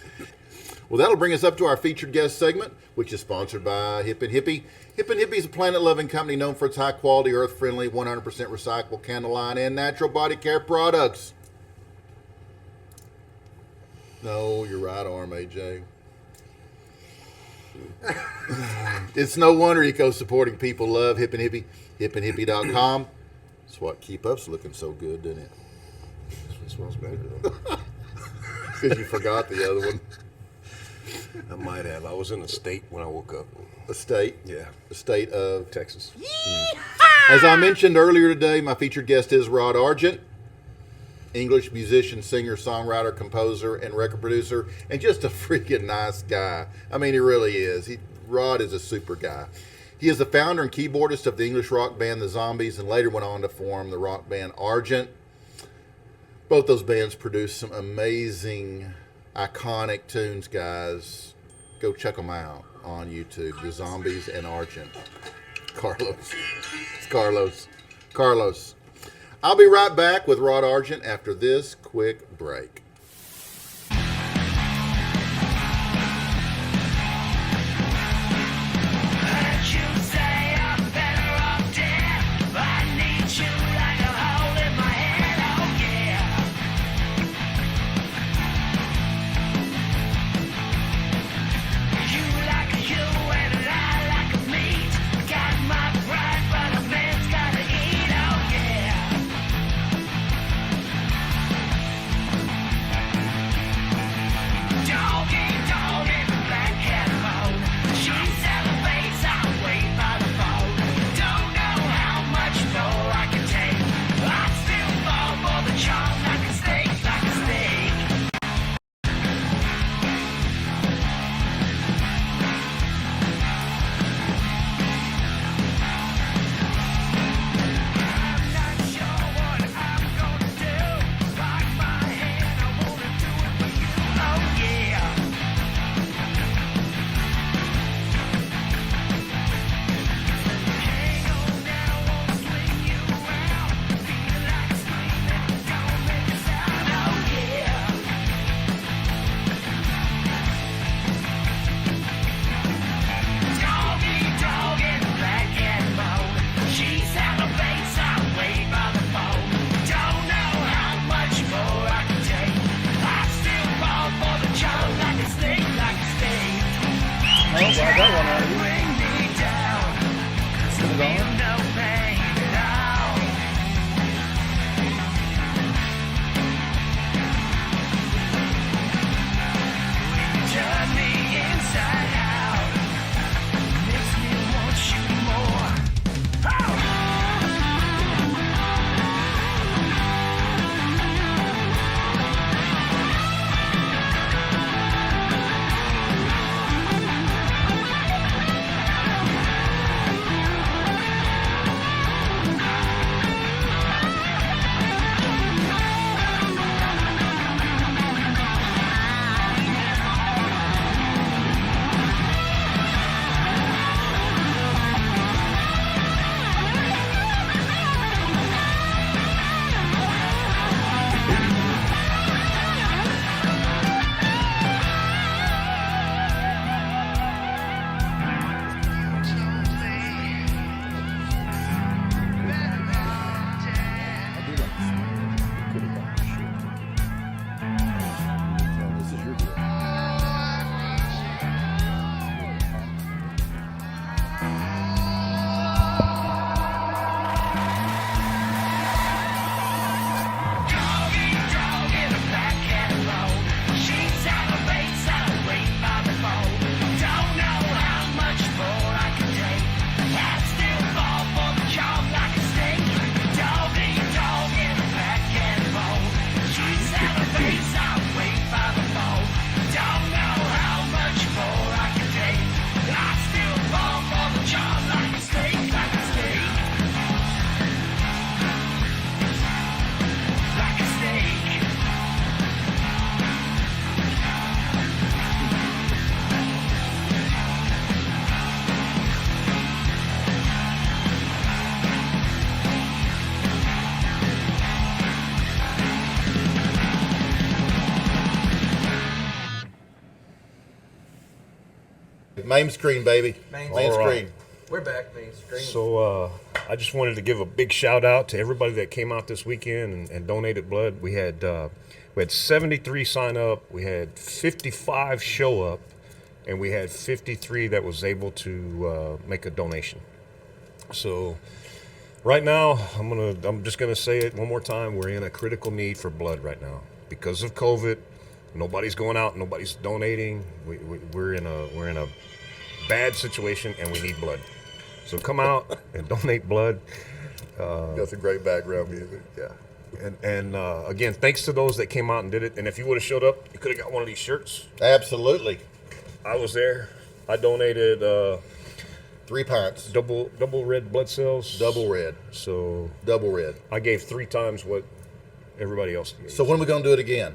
Well, that'll bring us up to our featured guest segment, which is sponsored by Hip and Hippie. Hip and Hippie is a planet-loving company known for its high-quality, earth-friendly, 100% recyclable candle line and natural body care products. No, your right arm, AJ. It's no wonder eco-supporting people love Hip and Hippie. HipandHippie.com. That's what keep us looking so good, doesn't it? It smells better. Because you forgot the other one. I might have. I was in a state when I woke up. A state? Yeah. The state of Texas. As I mentioned earlier today, my featured guest is Rod Argent, English musician, singer, songwriter, composer, and record producer, and just a freaking nice guy. I mean, he really is. Rod is a super guy. He is the founder and keyboardist of the English rock band The Zombies, and later went on to form the rock band Argent. Both those bands produced some amazing, iconic tunes, guys. Go check them out on YouTube. The Zombies and Argent. Carlos. It's Carlos. Carlos. I'll be right back with Rod Argent after this quick break. Main screen, baby. Main All screen. right. We're back, main screen. So I just wanted to give a big shout out to everybody that came out this weekend and donated blood. We had 73 sign up, we had 55 show up, and we had 53 that was able to make a donation. So right now, I'm just gonna say it one more time. We're in a critical need for blood right now because of COVID. Nobody's going out, nobody's donating. We're in a bad situation, and we need blood. So come out and donate blood. Got some great background music. Yeah. And again, thanks to those that came out and did it. And if you would have showed up, you could have got one of these shirts. Absolutely. I was there. I donated 3 pints. Double red blood cells. Double red. So double red. I gave 3 times what everybody else gave. So when are we gonna do it again?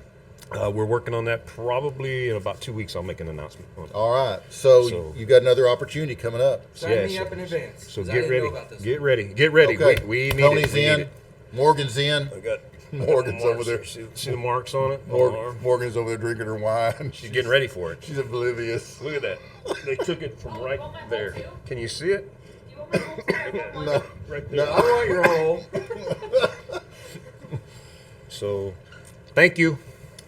We're working on that. Probably in about 2 weeks, I'll make an announcement on it. All right. So you got another opportunity coming up. Sign me up in advance. So 'cause I get didn't ready. know about this Get one. ready. Get ready. Okay. We need Tony's it. We in. need it. Morgan's in. I got Morgan's marks. over there. See the marks on it? On the arm? Morgan's over there drinking her wine. She's getting ready for it. She's oblivious. Look at that. They took it from right there. Can you see it? No. Right there. No. I want your hole. So, thank you.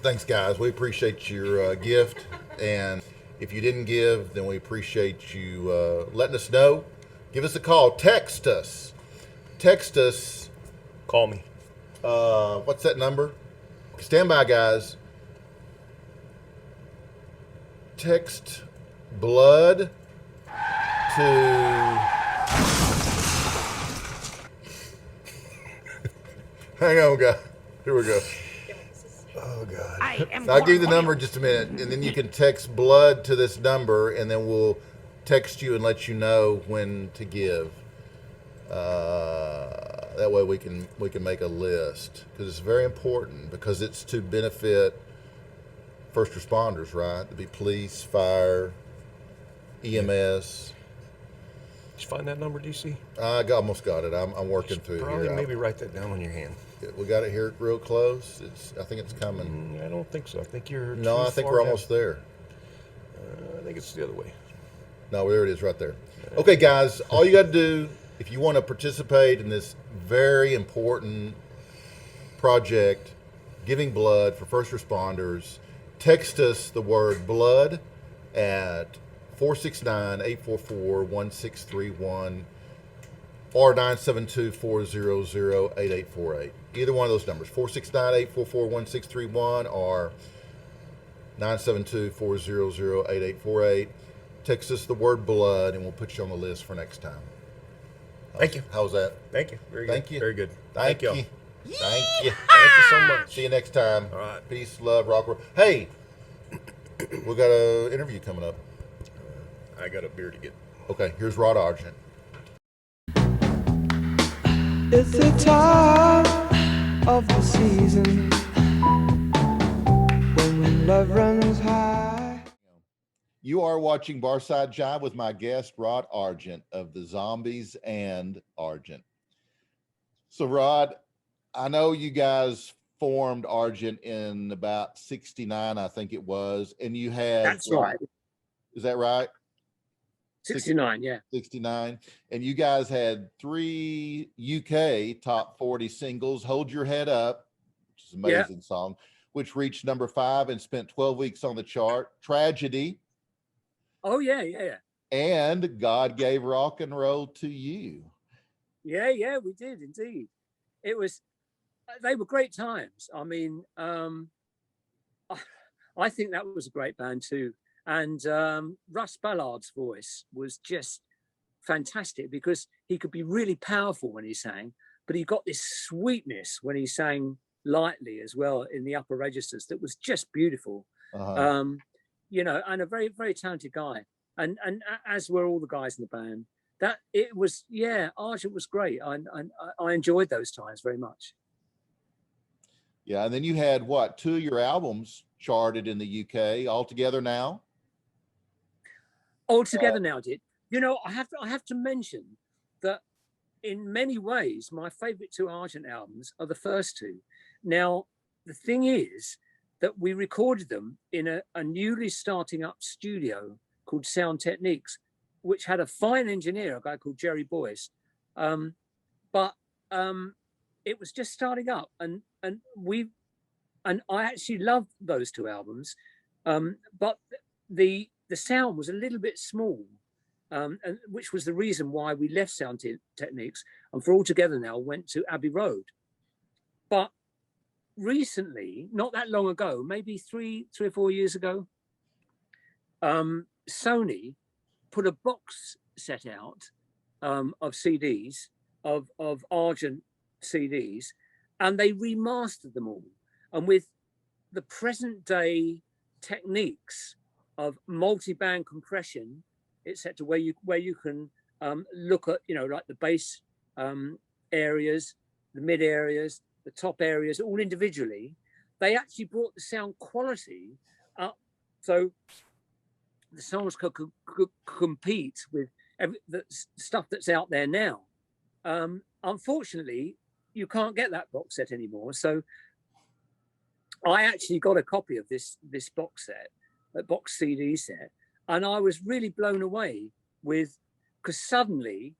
Thanks, guys. We appreciate your gift. And if you didn't give, then we appreciate you letting us know. Give us a call. Text us. Call me. What's that number? Stand by, guys. Text blood to... Hang on, guys. Here we go. Oh, God. I'll give you the number in just a minute, and then you can text blood to this number, and then we'll text you and let you know when to give. That way we can make a list, because it's very important, because it's to benefit first responders, right? To be police, fire, EMS. Did you find that number, DC? I almost got it. I'm working through Probably here. maybe write that down on your hand. We got it here real close. I think it's coming. I don't think so. I think you're No, too I think far we're down. almost there. I think it's the other way. No, there it is right there. Okay, guys, all you got to do, if you want to participate in this very important project, giving blood for first responders, text us the word blood at 469-844-1631 or 972-400-8848. Either one of those numbers, 469-844-1631 or 972-400-8848. Text us the word blood, and we'll put you on the list for next time. Thank you. How's that? Thank you. Very good. Thank you. Very good. Thank you. y'all. Thank you. Thank you so much. See you next time. All right. Peace, love, rock. Hey, we got an interview coming up. I got a beer to get. Okay, here's Rod Argent. It's the time of the season when love runs high. You are watching Barside Jive with my guest, Rod Argent of the Zombies and Argent. So, Rod, I know you guys formed Argent in about 69, I think it was, and you had... That's right. Is that right? 69, yeah. 69. And you guys had 3 UK top 40 singles, Hold Your Head Up, which is an amazing song, which reached number 5 and spent 12 weeks on the chart. Tragedy. Oh, yeah. And God Gave Rock and Roll to You. Yeah, we did indeed. It was, they were great times. I mean, I think that was a great band too. And Russ Ballard's voice was just fantastic because he could be really powerful when he sang, but he got this sweetness when he sang lightly as well in the upper registers that was just beautiful. You know, and a very, very talented guy. And as were all the guys in the band. That it was, Argent was great. I enjoyed those times very much. Yeah, and then you had what, 2 of your albums charted in the UK All Together Now? All Together Now did. You know, I have to mention that in many ways, my favorite 2 Argent albums are the first 2. Now, the thing is that we recorded them in a newly starting up studio called Sound Techniques, which had a fine engineer, a guy called Jerry Boyce. But it was just starting up, and I actually loved those two albums, but the sound was a little bit small, and which was the reason why we left Sound Techniques and for Altogether Now went to Abbey Road. But recently, not that long ago, maybe three or 4 years ago, Sony put a box set out of CDs, of Argent CDs, and they remastered them all. And with the present day techniques of multi-band compression, etc., where you can look at, you know, like the bass areas, the mid areas, the top areas, all individually, they actually brought the sound quality up, so the songs could compete with the stuff that's out there now. Unfortunately, you can't get that box set anymore. So I actually got a copy of this box set, a box CD set, and I was really blown away with, because suddenly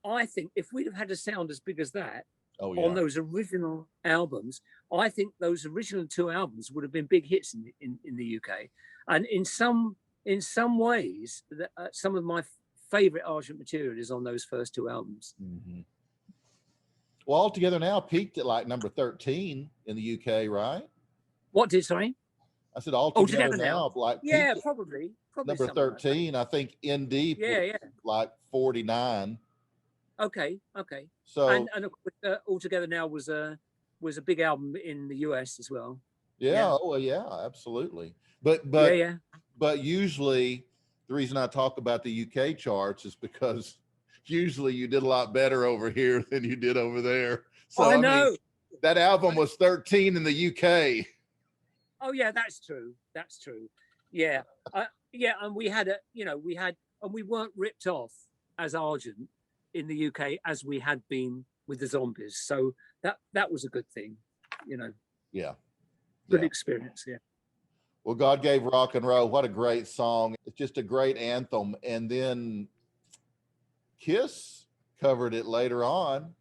I think if we'd have had a sound as big as that on those original albums, I think those original two albums would have been big hits in the UK. And in some ways, some of my favorite Argent material is on those first two albums. Mm-hmm. Well, Altogether Now peaked at like number 13 in the UK, right? What did, sorry? I said Altogether Now, like, yeah, probably number 13. Like I think ND like 49. Okay. So and of course, Altogether Now was a big album in the US as well. Yeah. Oh, yeah, absolutely. But usually the reason I talk about the UK charts is because usually you did a lot better over here than you did over there. So I know. mean, that album was 13 in the UK. Oh yeah, that's true. Yeah. And we had and we weren't ripped off as Argent in the UK as we had been with the Zombies. So that was a good thing, you know. Yeah. Good experience, yeah. Well, God Gave Rock and Roll, what a great song. It's just a great anthem. And then Kiss covered it later on.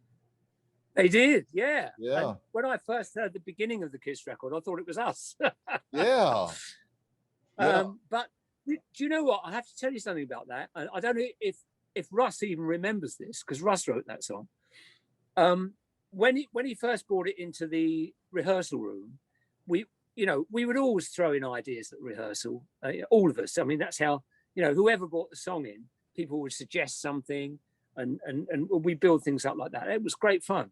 They did, yeah. Yeah. And when I first heard the beginning of the Kiss record, I thought it was us. Yeah. But do you know what? I have to tell you something about that. I don't know if Russ even remembers this, because Russ wrote that song. When he first brought it into the rehearsal room, we would always throw in ideas at rehearsal, all of us. I mean, that's how, whoever brought the song in, people would suggest something, and we build things up like that. It was great fun.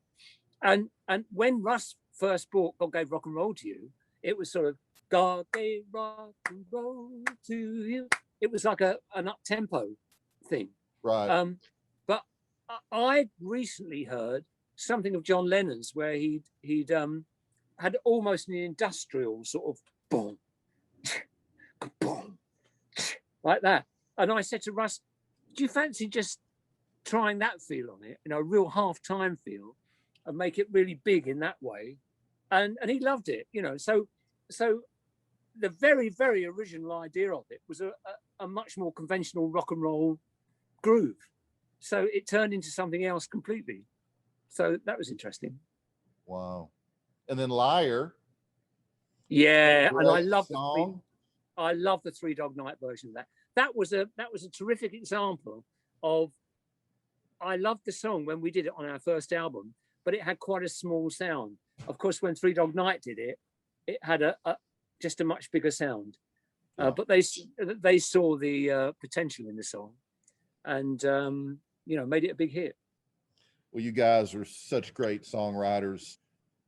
And when Russ first brought God Gave Rock and Roll to You, it was sort of God gave rock and roll to you. It was like an up-tempo thing. Right. But I recently heard something of John Lennon's where he'd had almost an industrial sort of boom, boom, like that. And I said to Russ, do you fancy just trying that feel on it, a real half-time feel, and make it really big in that way? And he loved it, So the very, very original idea of it was a much more conventional rock and roll groove. So it turned into something else completely. So that was interesting. Wow. And then Liar. Yeah, and I love the Three Dog Night version of that. That was a terrific example of, I loved the song when we did it on our first album, but it had quite a small sound. Of course, when Three Dog Night did it, it had just a much bigger sound. But they saw the potential in the song, and made it a big hit. Well, you guys are such great songwriters.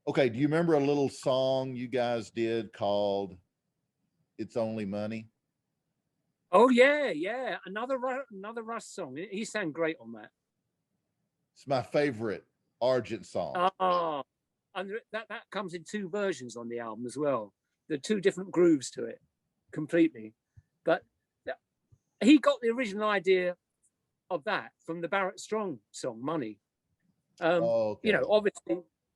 Okay, do you remember a little song you guys did called "It's Only Money"? Oh yeah, another Russ song. He sang great on that. It's my favorite Argent song. Oh, and that comes in two versions on the album as well. There are two different grooves to it, completely. But he got the original idea of that from the Barrett Strong song "Money." Okay.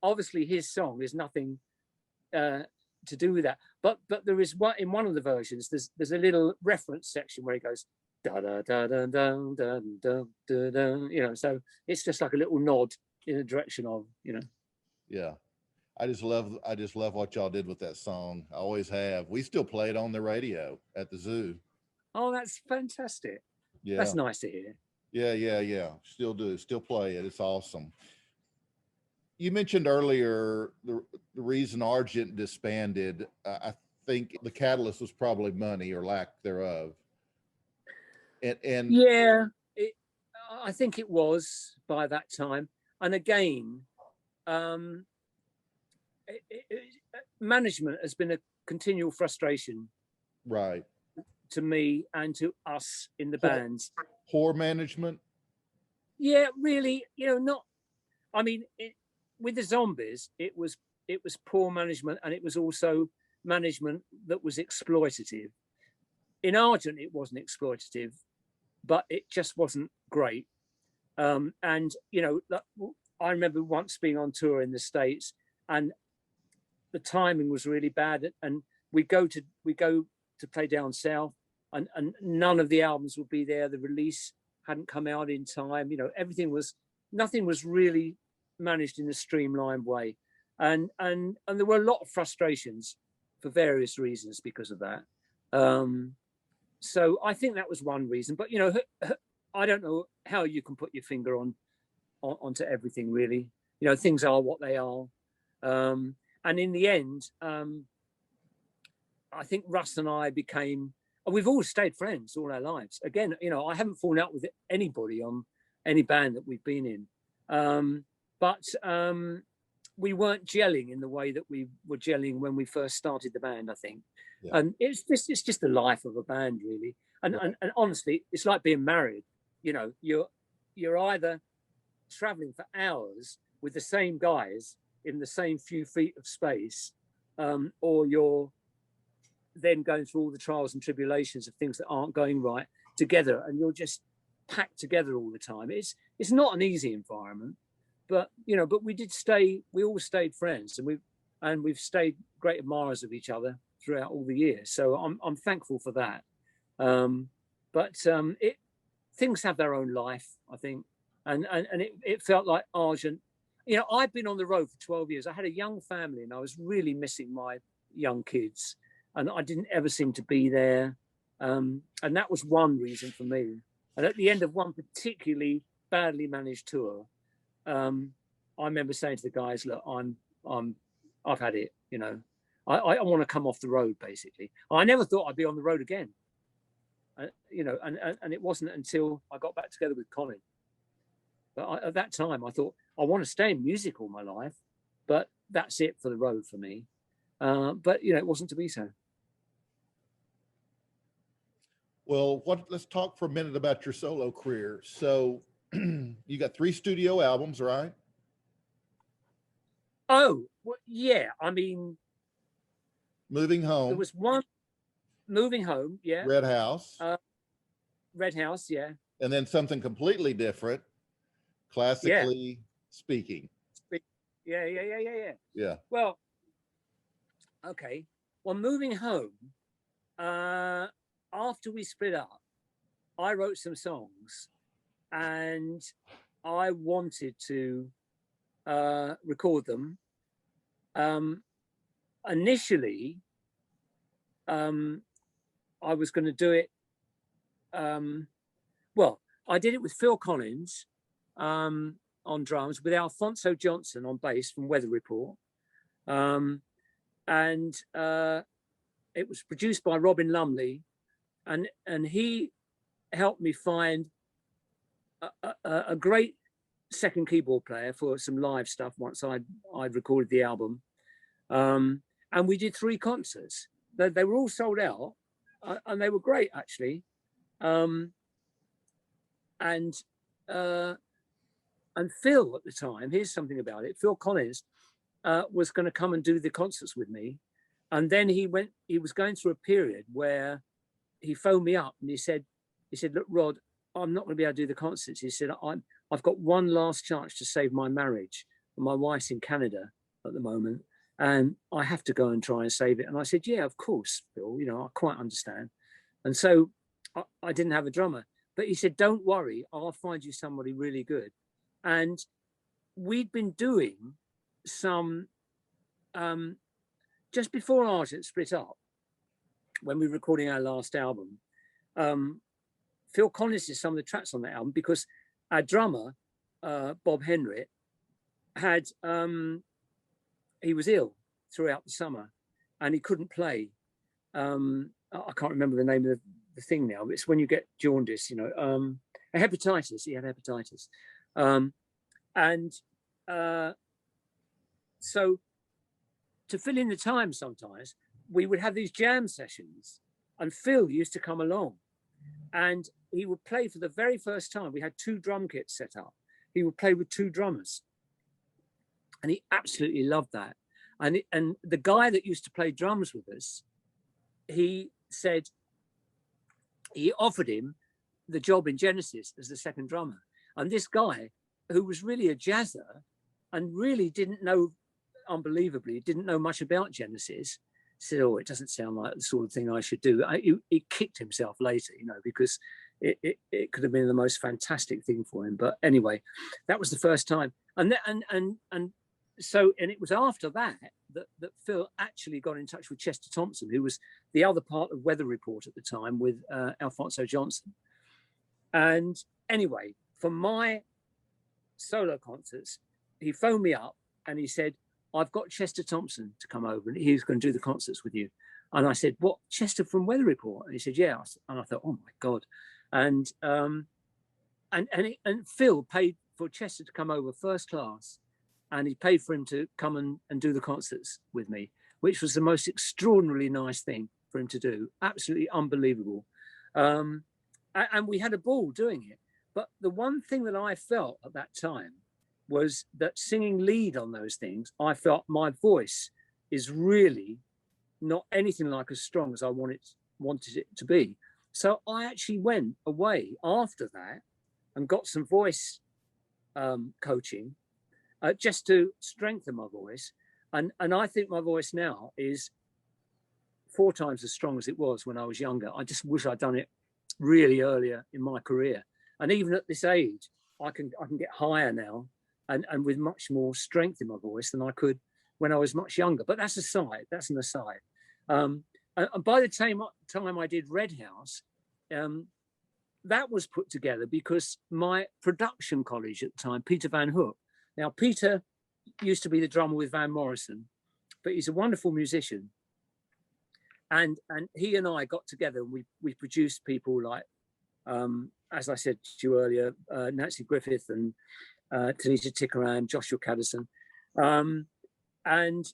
Obviously his song is nothing to do with that. But there is one in one of the versions. There's a little reference section where it goes da da da da da da da da da. You know, so it's just like a little nod in the direction of, you know. Yeah. I just love what y'all did with that song. I always have. We still play it on the radio at the zoo. Oh, that's fantastic. Yeah. That's nice to hear. Yeah. Still do. Still play it. It's awesome. You mentioned earlier the reason Argent disbanded. I think the catalyst was probably money or lack thereof. And yeah, I think it was by that time. And again, management has been a continual frustration, right, to me and to us in the bands. Poor management. Yeah, really. You know, not. I mean, with the Zombies, it was poor management, and it was also management that was exploitative. In Argent, it wasn't exploitative, but it just wasn't great. And you know, I remember once being on tour in the States, and the timing was really bad, and we go to play down south, and none of the albums would be there. The release hadn't come out in time. You know, nothing was really managed in a streamlined way, and there were a lot of frustrations for various reasons because of that. So I think that was one reason. But you know, I don't know how you can put your finger onto everything, really. You know, things are what they are. And in the end, I think Russ and I we've all stayed friends all our lives. Again, you know, I haven't fallen out with anybody on any band that we've been in. But we weren't gelling in the way that we were gelling when we first started the band, I think. Yeah. And it's just the life of a band, really. And honestly, it's like being married. You know, you're either traveling for hours with the same guys in the same few feet of space, or you're then going through all the trials and tribulations of things that aren't going right together, and you're just packed together all the time. It's not an easy environment, but you know, but we all stayed friends, and we've stayed great admirers of each other throughout all the years. So I'm thankful for that. But things have their own life, I think, and it felt like Argent. You know, I've been on the road for 12 years. I had a young family, and I was really missing my young kids, and I didn't ever seem to be there. And that was one reason for me. And at the end of one particularly badly managed tour, I remember saying to the guys, "Look, I've had it. You know, I want to come off the road. Basically, I never thought I'd be on the road again. You know, and it wasn't until I got back together with Colin. But at that time, I thought I want to stay in music all my life, but that's it for the road for me. But you know, it wasn't to be so. Well, let's talk for a minute about your solo career. So you got 3 studio albums, right? Oh, well, yeah. I mean, Moving Home. There was one, Moving Home, yeah. Red House. Red House, yeah. And then something completely different, Classically Speaking. Yeah. Yeah. Well, okay. Well, Moving Home, after we split up, I wrote some songs, and I wanted to record them. Initially, I was going to do it. Well, I did it with Phil Collins on drums, with Alfonso Johnson on bass from Weather Report, and it was produced by Robin Lumley, and he helped me find a great second keyboard player for some live stuff once I'd recorded the album, and we did 3 concerts. They were all sold out, and they were great, actually. And Phil at the time, here's something about it. Phil Collins was going to come and do the concerts with me, and then he was going through a period where he phoned me up and he said, "Look, Rod, I'm not going to be able to do the concerts." He said, "I've got one last chance to save my marriage, and my wife's in Canada at the moment, and I have to go and try and save it. And I said, yeah, of course, Phil, you know, I quite understand. And so I didn't have a drummer, but he said, don't worry, I'll find you somebody really good. And we'd been doing some, just before Argent split up, when we were recording our last album, Phil Collins did some of the tracks on that album because our drummer, Bob Henry, had, he was ill throughout the summer and he couldn't play. I can't remember the name of the thing now, but it's when you get jaundice, you know, a hepatitis. He had hepatitis. So to fill in the time sometimes, we would have these jam sessions and Phil used to come along and he would play for the very first time. We had 2 drum kits set up. He would play with 2 drummers and he absolutely loved that. And the guy that used to play drums with us, he said he offered him the job in Genesis as the second drummer. And this guy, who was really a jazzer and really didn't know, unbelievably, didn't know much about Genesis, said, oh, it doesn't sound like the sort of thing I should do. He kicked himself later, you know, because it could have been the most fantastic thing for him. But anyway, that was the first time. And it was after that Phil actually got in touch with Chester Thompson, who was the other part of Weather Report at the time with Alphonso Johnson. And anyway, for my solo concerts, he phoned me up and he said, I've got Chester Thompson to come over and he's going to do the concerts with you. And I said, what, Chester from Weather Report? And he said, yeah. And I thought, oh my God. And Phil paid for Chester to come over first class. And he paid for him to come and do the concerts with me, which was the most extraordinarily nice thing for him to do. Absolutely unbelievable. And we had a ball doing it. But the one thing that I felt at that time was that singing lead on those things, I felt my voice is really not anything like as strong as I wanted it to be. So I actually went away after that and got some voice coaching just to strengthen my voice. And I think my voice now is 4 times as strong as it was when I was younger. I just wish I'd done it really earlier in my career. And even at this age, I can get higher now and with much more strength in my voice than I could when I was much younger. But that's an aside. And by the time I did Red House, that was put together because my production college at the time, Peter Van Hook. Now, Peter used to be the drummer with Van Morrison, but he's a wonderful musician. And he and I got together and we produced people like, as I said to you earlier, Nancy Griffith and Tanisha Tikaram, Joshua Caddison. And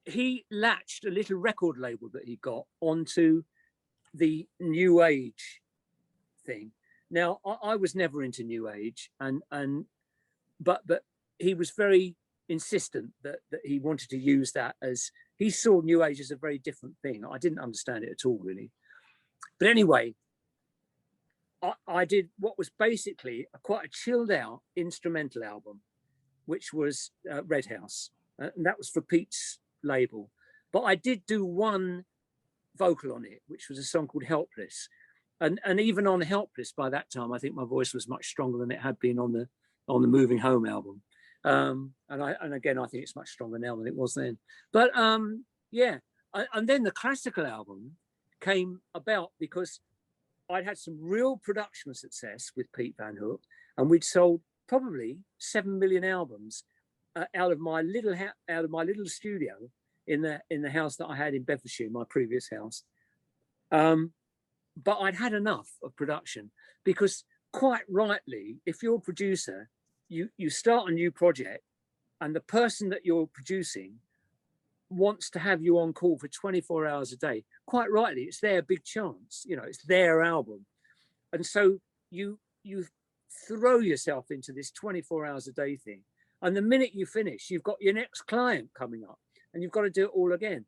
he latched a little record label that he got onto the New Age thing. Now, I was never into New Age, but he was very insistent that he wanted to use that as, he saw New Age as a very different thing. I didn't understand it at all, really. But anyway, I did what was basically quite a chilled out instrumental album, which was Red House. And that was for Pete's label. But I did do one vocal on it, which was a song called Helpless. And even on Helpless, by that time, I think my voice was much stronger than it had been on the Moving Home album. And again, I think it's much stronger now than it was then. But yeah, and then the classical album came about because I'd had some real production success with Pete Van Hook, and we'd sold probably 7 million albums out of my little studio in the house that I had in Bedfordshire, my previous house. But I'd had enough of production because, quite rightly, if you're a producer, you start a new project and the person that you're producing wants to have you on call for 24 hours a day. Quite rightly, it's their big chance, you know, it's their album. And so you throw yourself into this 24 hours a day thing. And the minute you finish, you've got your next client coming up and you've got to do it all again.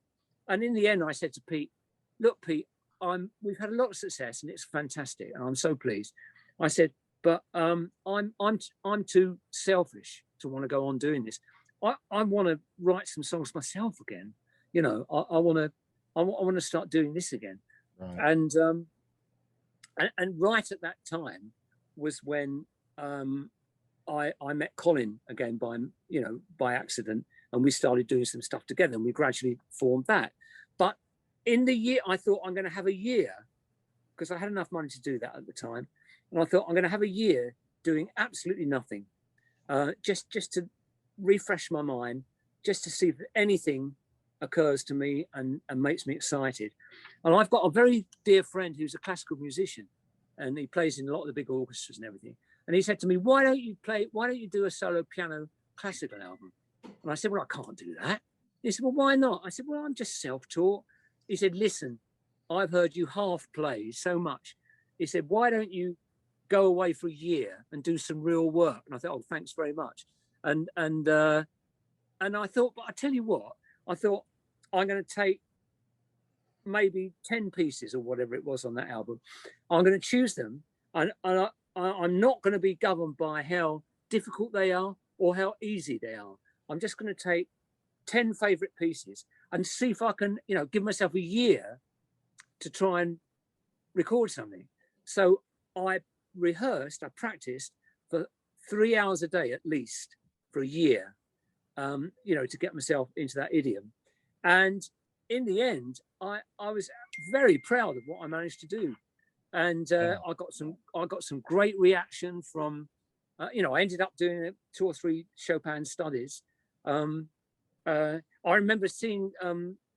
And in the end, I said to Pete, look, Pete, we've had a lot of success and it's fantastic. And I'm so pleased. I said, but I'm too selfish to want to go on doing this. I want to write some songs myself again. You know, I want to start doing this again. Right. And right at that time was when I met Colin again by accident, and we started doing some stuff together, and we gradually formed that. But in the year, I thought I'm going to have a year, because I had enough money to do that at the time, and I thought I'm going to have a year doing absolutely nothing, just to refresh my mind, just to see if anything occurs to me and makes me excited. And I've got a very dear friend who's a classical musician, and he plays in a lot of the big orchestras and everything. And he said to me, why don't you do a solo piano classical album? And I said, well, I can't do that. He said, well, why not? I said, well, I'm just self-taught. He said, listen, I've heard you half play so much. He said, why don't you go away for a year and do some real work? And I thought, oh, thanks very much. And I thought, but I tell you what, I thought, I'm going to take maybe 10 pieces or whatever it was on that album. I'm going to choose them, and I'm not going to be governed by how difficult they are or how easy they are. I'm just going to take 10 favorite pieces and see if I can, give myself a year to try and record something. So I practiced for 3 hours a day at least for a year, to get myself into that idiom. And in the end, I was very proud of what I managed to do. And I got some great reaction from, I ended up doing 2 or 3 Chopin studies. I remember seeing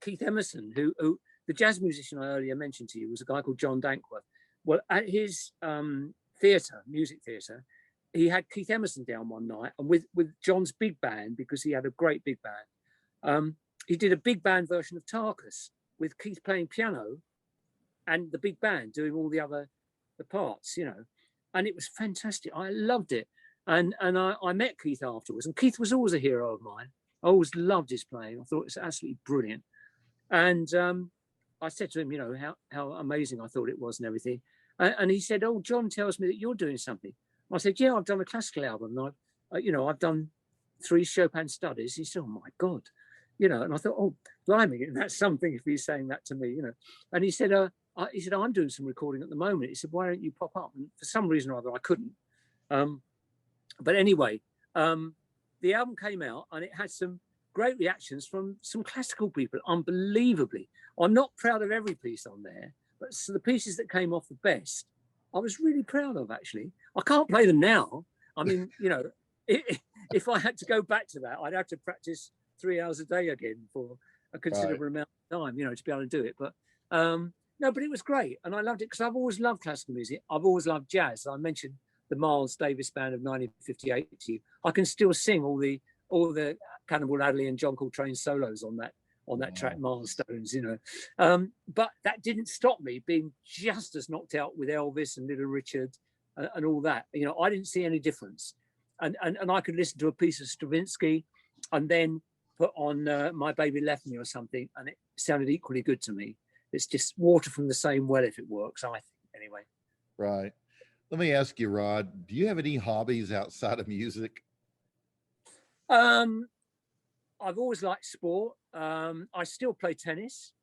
Keith Emerson, who the jazz musician I earlier mentioned to you was a guy called John Dankworth. Well, at his music theatre, he had Keith Emerson down one night, and with John's big band, because he had a great big band. He did a big band version of Tarkus with Keith playing piano and the big band doing all the parts, and it was fantastic. I loved it. And I met Keith afterwards, and Keith was always a hero of mine. I always loved his playing. I thought it was absolutely brilliant. And I said to him, how amazing I thought it was and everything. And he said, oh, John tells me that you're doing something. I said, yeah, I've done a classical album. And I've done 3 Chopin studies. He said, oh my God. And I thought, oh, blimey, that's something if he's saying that to me, And he said, I'm doing some recording at the moment. He said, why don't you pop up? And for some reason or other, I couldn't. But anyway, the album came out and it had some great reactions from some classical people, unbelievably. I'm not proud of every piece on there, but so the pieces that came off the best, I was really proud of, actually. I can't play them now. I mean, if I had to go back to that, I'd have to practice 3 hours a day again for a considerable amount of time, to be able to do it. But no, but it was great. And I loved it because I've always loved classical music. I've always loved jazz. I mentioned the Miles Davis Band of 1958 to you. I can still sing all the Cannonball Adderley and John Coltrane solos on that track, Milestones, But that didn't stop me being just as knocked out with Elvis and Little Richard and all that. I didn't see any difference. And I could listen to a piece of Stravinsky and then put on My Baby Left Me or something, and it sounded equally good to me. It's just water from the same well if it works, I think, anyway. Right. Let me ask you, Rod, do you have any hobbies outside of music? I've always liked sport. I still play tennis.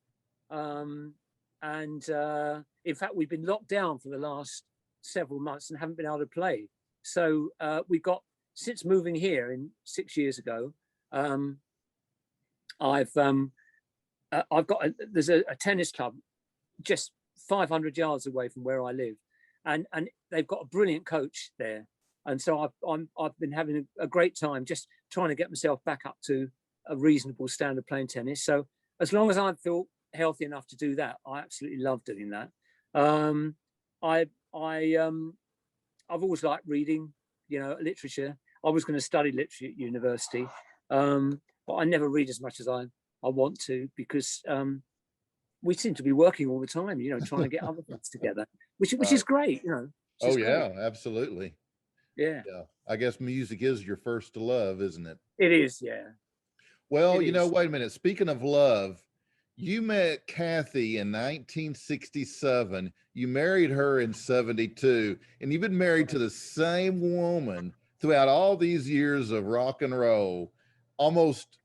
And in fact, we've been locked down for the last several months and haven't been able to play. So we've got, since moving here 6 years ago, there's a tennis club just 500 yards away from where I live, and they've got a brilliant coach there, and so I've been having a great time just trying to get myself back up to a reasonable standard playing tennis. So as long as I feel healthy enough to do that, I absolutely love doing that. I've always liked reading, literature. I was going to study literature at university, but I never read as much as I want to, because we seem to be working all the time, trying to get other things together, which is great, Oh yeah, absolutely. Yeah. I guess music is your first love, isn't it? It is, yeah. Well, wait a minute. Speaking of love, you met Kathy in 1967. You married her in 72, and you've been married to the same woman throughout all these years of rock and roll. almost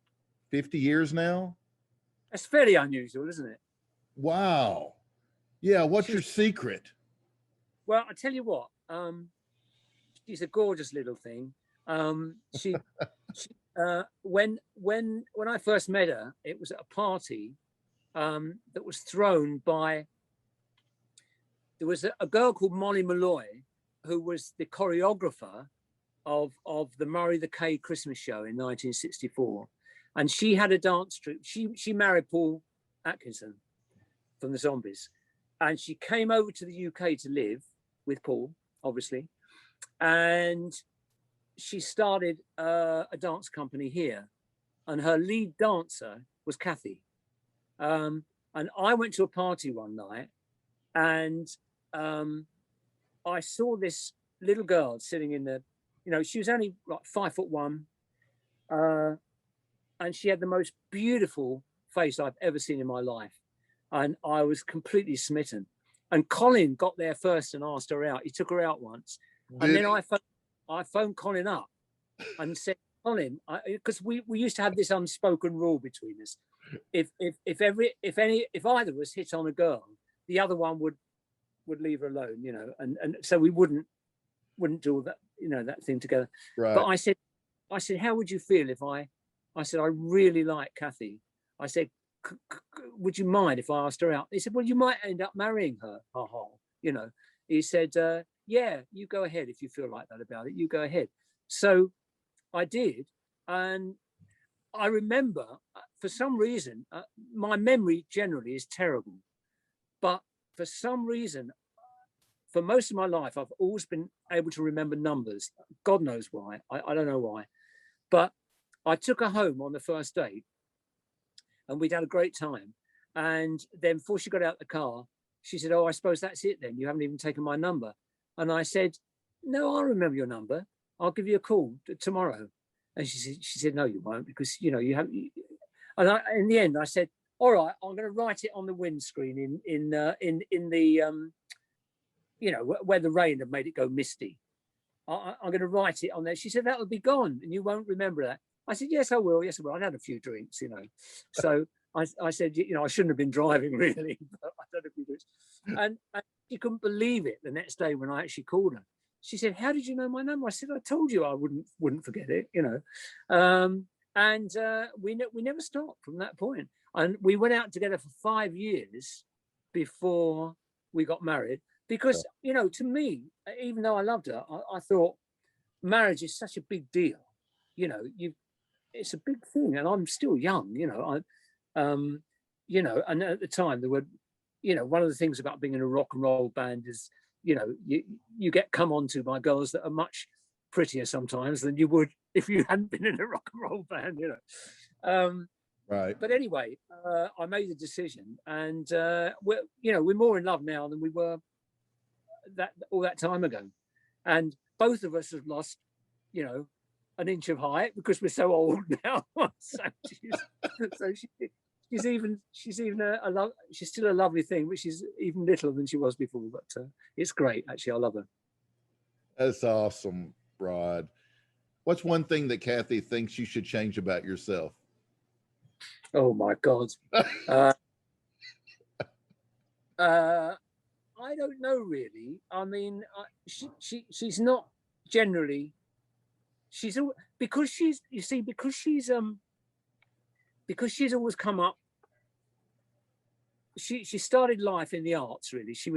50 years now. That's fairly unusual, isn't it? Wow. Yeah. What's your secret? Well, I tell you what, she's a gorgeous little thing. She when I first met her, it was at a party that was thrown by. There was a girl called Molly Malloy, who was the choreographer of the Murray the K Christmas show in 1964, and she had a dance troupe. She married Paul Atkinson from the Zombies, and she came over to the UK to live with Paul, obviously, and she started a dance company here, and her lead dancer was Kathy. And I went to a party one night, and I saw this little girl sitting in the, she was only like 5'1", and she had the most beautiful face I've ever seen in my life, and I was completely smitten. And Colin got there first and asked her out. He took her out once, and then I phoned Colin up and said, Colin, because we used to have this unspoken rule between us: if either of us hit on a girl, the other one would leave her alone, and so we wouldn't do all that, that thing together. Right. But I said, how would you feel if I said, I really like Kathy. I said, would you mind if I asked her out? He said, well, you might end up marrying her. He said, yeah, you go ahead. If you feel like that about it, you go ahead. So I did. And I remember, for some reason, my memory generally is terrible, but for some reason, for most of my life, I've always been able to remember numbers. God knows why. I don't know why. But I took her home on the first date, and we'd had a great time. And then before she got out the car, she said, oh, I suppose that's it then. You haven't even taken my number. And I said, no, I'll remember your number. I'll give you a call tomorrow. And she said, no, you won't, because, you have. And in the end, I said, all right, I'm going to write it on the windscreen in the, where the rain had made it go misty. I'm going to write it on there. She said, that'll be gone and you won't remember that. I said, yes, I will. Yes, I will. I'd had a few drinks, So I said, I shouldn't have been driving really, but I don't know if you do. And she couldn't believe it the next day when I actually called her. She said, how did you know my number? I said, I told you I wouldn't forget it, And we never stopped from that point. And we went out together for 5 years before we got married. Because, to me, even though I loved her, I thought marriage is such a big deal. It's a big thing, and I'm still young, and at the time there were, one of the things about being in a rock and roll band is, you get come on to by girls that are much prettier sometimes than you would if you hadn't been in a rock and roll band, Right. But anyway, I made the decision, and we're more in love now than we were all that time ago, and both of us have lost, an inch of height because we're so old now. So she's still a lovely thing, but she's even littler than she was before. But it's great, actually. I love her. That's awesome, Rod. What's one thing that Kathy thinks you should change about yourself? Oh my God. I don't know really. I mean, she's not generally. Because she's always come up. She started life in the arts really. She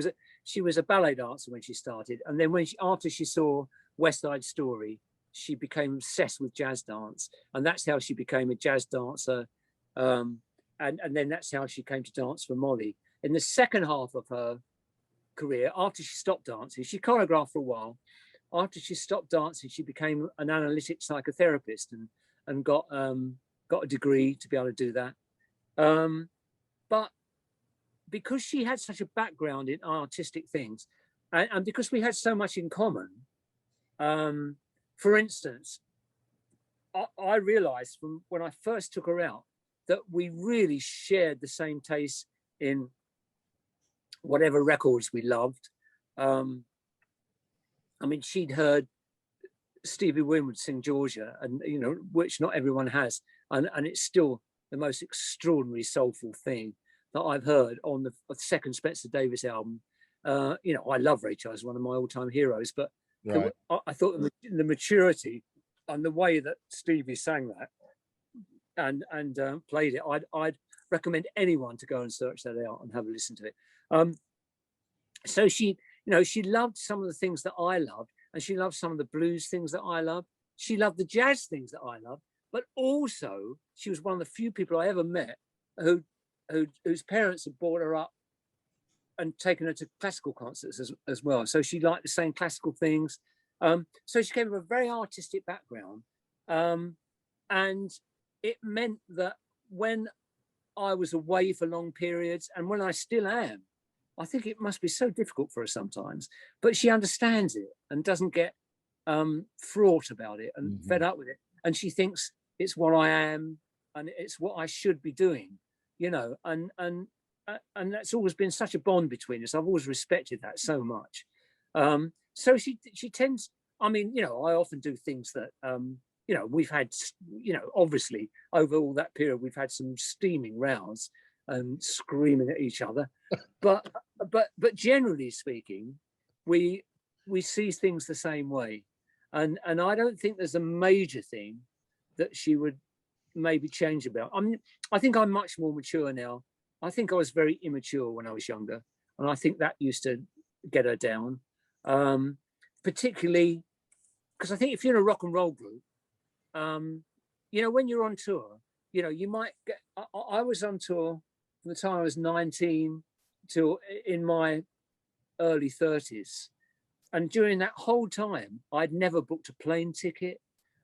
was a ballet dancer when she started, and then after she saw West Side Story, she became obsessed with jazz dance, and that's how she became a jazz dancer. And then that's how she came to dance for Molly. In the second half of her career, after she stopped dancing, she choreographed for a while. After she stopped dancing, she became an analytic psychotherapist and got a degree to be able to do that. But because she had such a background in artistic things, and because we had so much in common, for instance, I realized from when I first took her out that we really shared the same taste in whatever records we loved. I mean, she'd heard Stevie Wynn would sing Georgia, and which not everyone has, and it's still the most extraordinary soulful thing that I've heard on the second Spencer Davis album. I love Ray Charles, one of my all-time heroes, but Right. I thought the maturity and the way that Stevie sang that and played it, I'd recommend anyone to go and search that out and have a listen to it. So she loved some of the things that I loved, and she loved some of the blues things that I loved. She loved the jazz things that I loved, but also she was one of the few people I ever met whose parents had brought her up and taken her to classical concerts as well. So she liked the same classical things. So she came from a very artistic background. And it meant that when I was away for long periods, and when I still am, I think it must be so difficult for her sometimes, but she understands it and doesn't get fraught about it and fed up with it. And she thinks it's what I am and it's what I should be doing, and that's always been such a bond between us. I've always respected that so much. So she tends, I often do things that, we've had, obviously over all that period, we've had some steaming rows and screaming at each other. But generally speaking, we see things the same way. And I don't think there's a major thing that she would maybe change about. I think I'm much more mature now. I think I was very immature when I was younger, and I think that used to get her down. Particularly because I think if you're in a rock and roll group, when you're on tour, you might get. I was on tour from the time I was 19 till in my early 30s, and during that whole time, I'd never booked a plane ticket.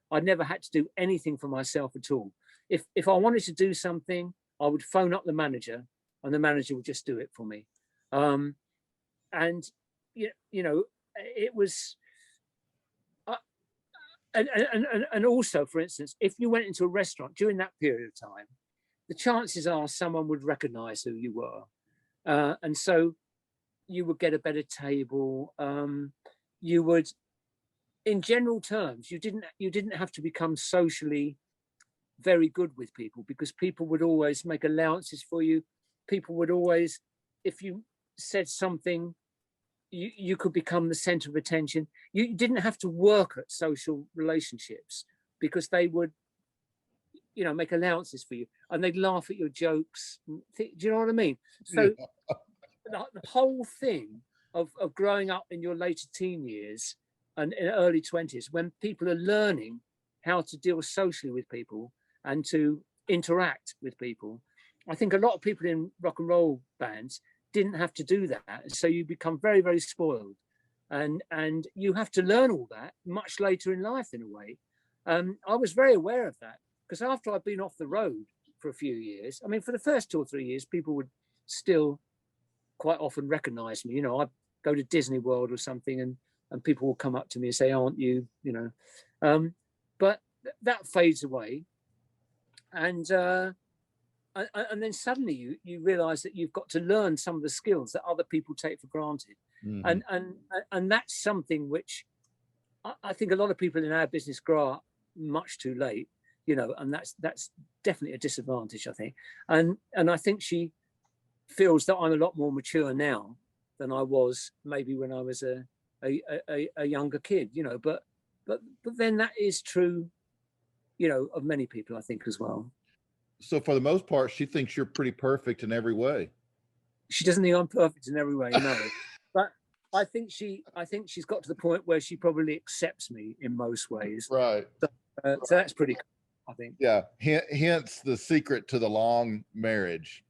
I'd never had to do anything for myself at all. If I wanted to do something, I would phone up the manager, and the manager would just do it for me. And it was. And also, for instance, if you went into a restaurant during that period of time, the chances are someone would recognize who you were. And so you would get a better table. You would, in general terms, you didn't have to become socially very good with people, because people would always make allowances for you. People would always, if you said something, you could become the center of attention. You didn't have to work at social relationships, because they would, make allowances for you, and they'd laugh at your jokes. Do you know what I mean? So the whole thing of growing up in your later teen years and in early 20s, when people are learning how to deal socially with people and to interact with people, I think a lot of people in rock and roll bands didn't have to do that. So you become very, very spoiled, and you have to learn all that much later in life in a way. I was very aware of that, because after I'd been off the road for a few years, for the first 2 or 3 years, people would still quite often recognize me. I'd go to Disney World or something, and people will come up to me and say, "Aren't you?" But that fades away, and then suddenly you realize that you've got to learn some of the skills that other people take for granted. And that's something which I think a lot of people in our business grow up much too late, and that's definitely a disadvantage, I think. And I think she feels that I'm a lot more mature now than I was maybe when I was a younger kid, but then that is true, of many people, I think, as well. So for the most part, she thinks you're pretty perfect in every way. She doesn't think I'm perfect in every way, no. But I think she's got to the point where she probably accepts me in most ways. Right. So that's pretty cool, I think. Yeah. Hence the secret to the long marriage,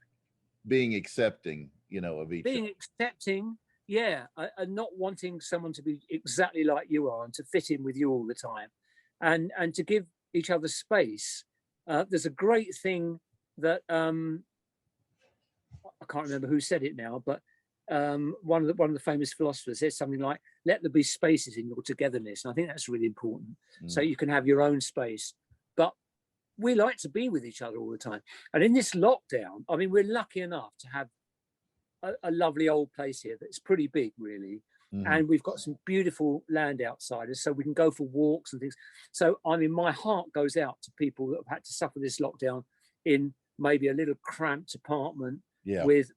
being accepting, of each. Being accepting, yeah, and not wanting someone to be exactly like you are and to fit in with you all the time, and to give each other space. There's a great thing that I can't remember who said it now, but one of the famous philosophers said something like, "Let there be spaces in your togetherness." And I think that's really important. So you can have your own space, but we like to be with each other all the time. And in this lockdown, we're lucky enough to have a lovely old place here that's pretty big, really. And we've got some beautiful land outside us, so we can go for walks and things. So, I mean, my heart goes out to people that have had to suffer this lockdown in maybe a little cramped apartment with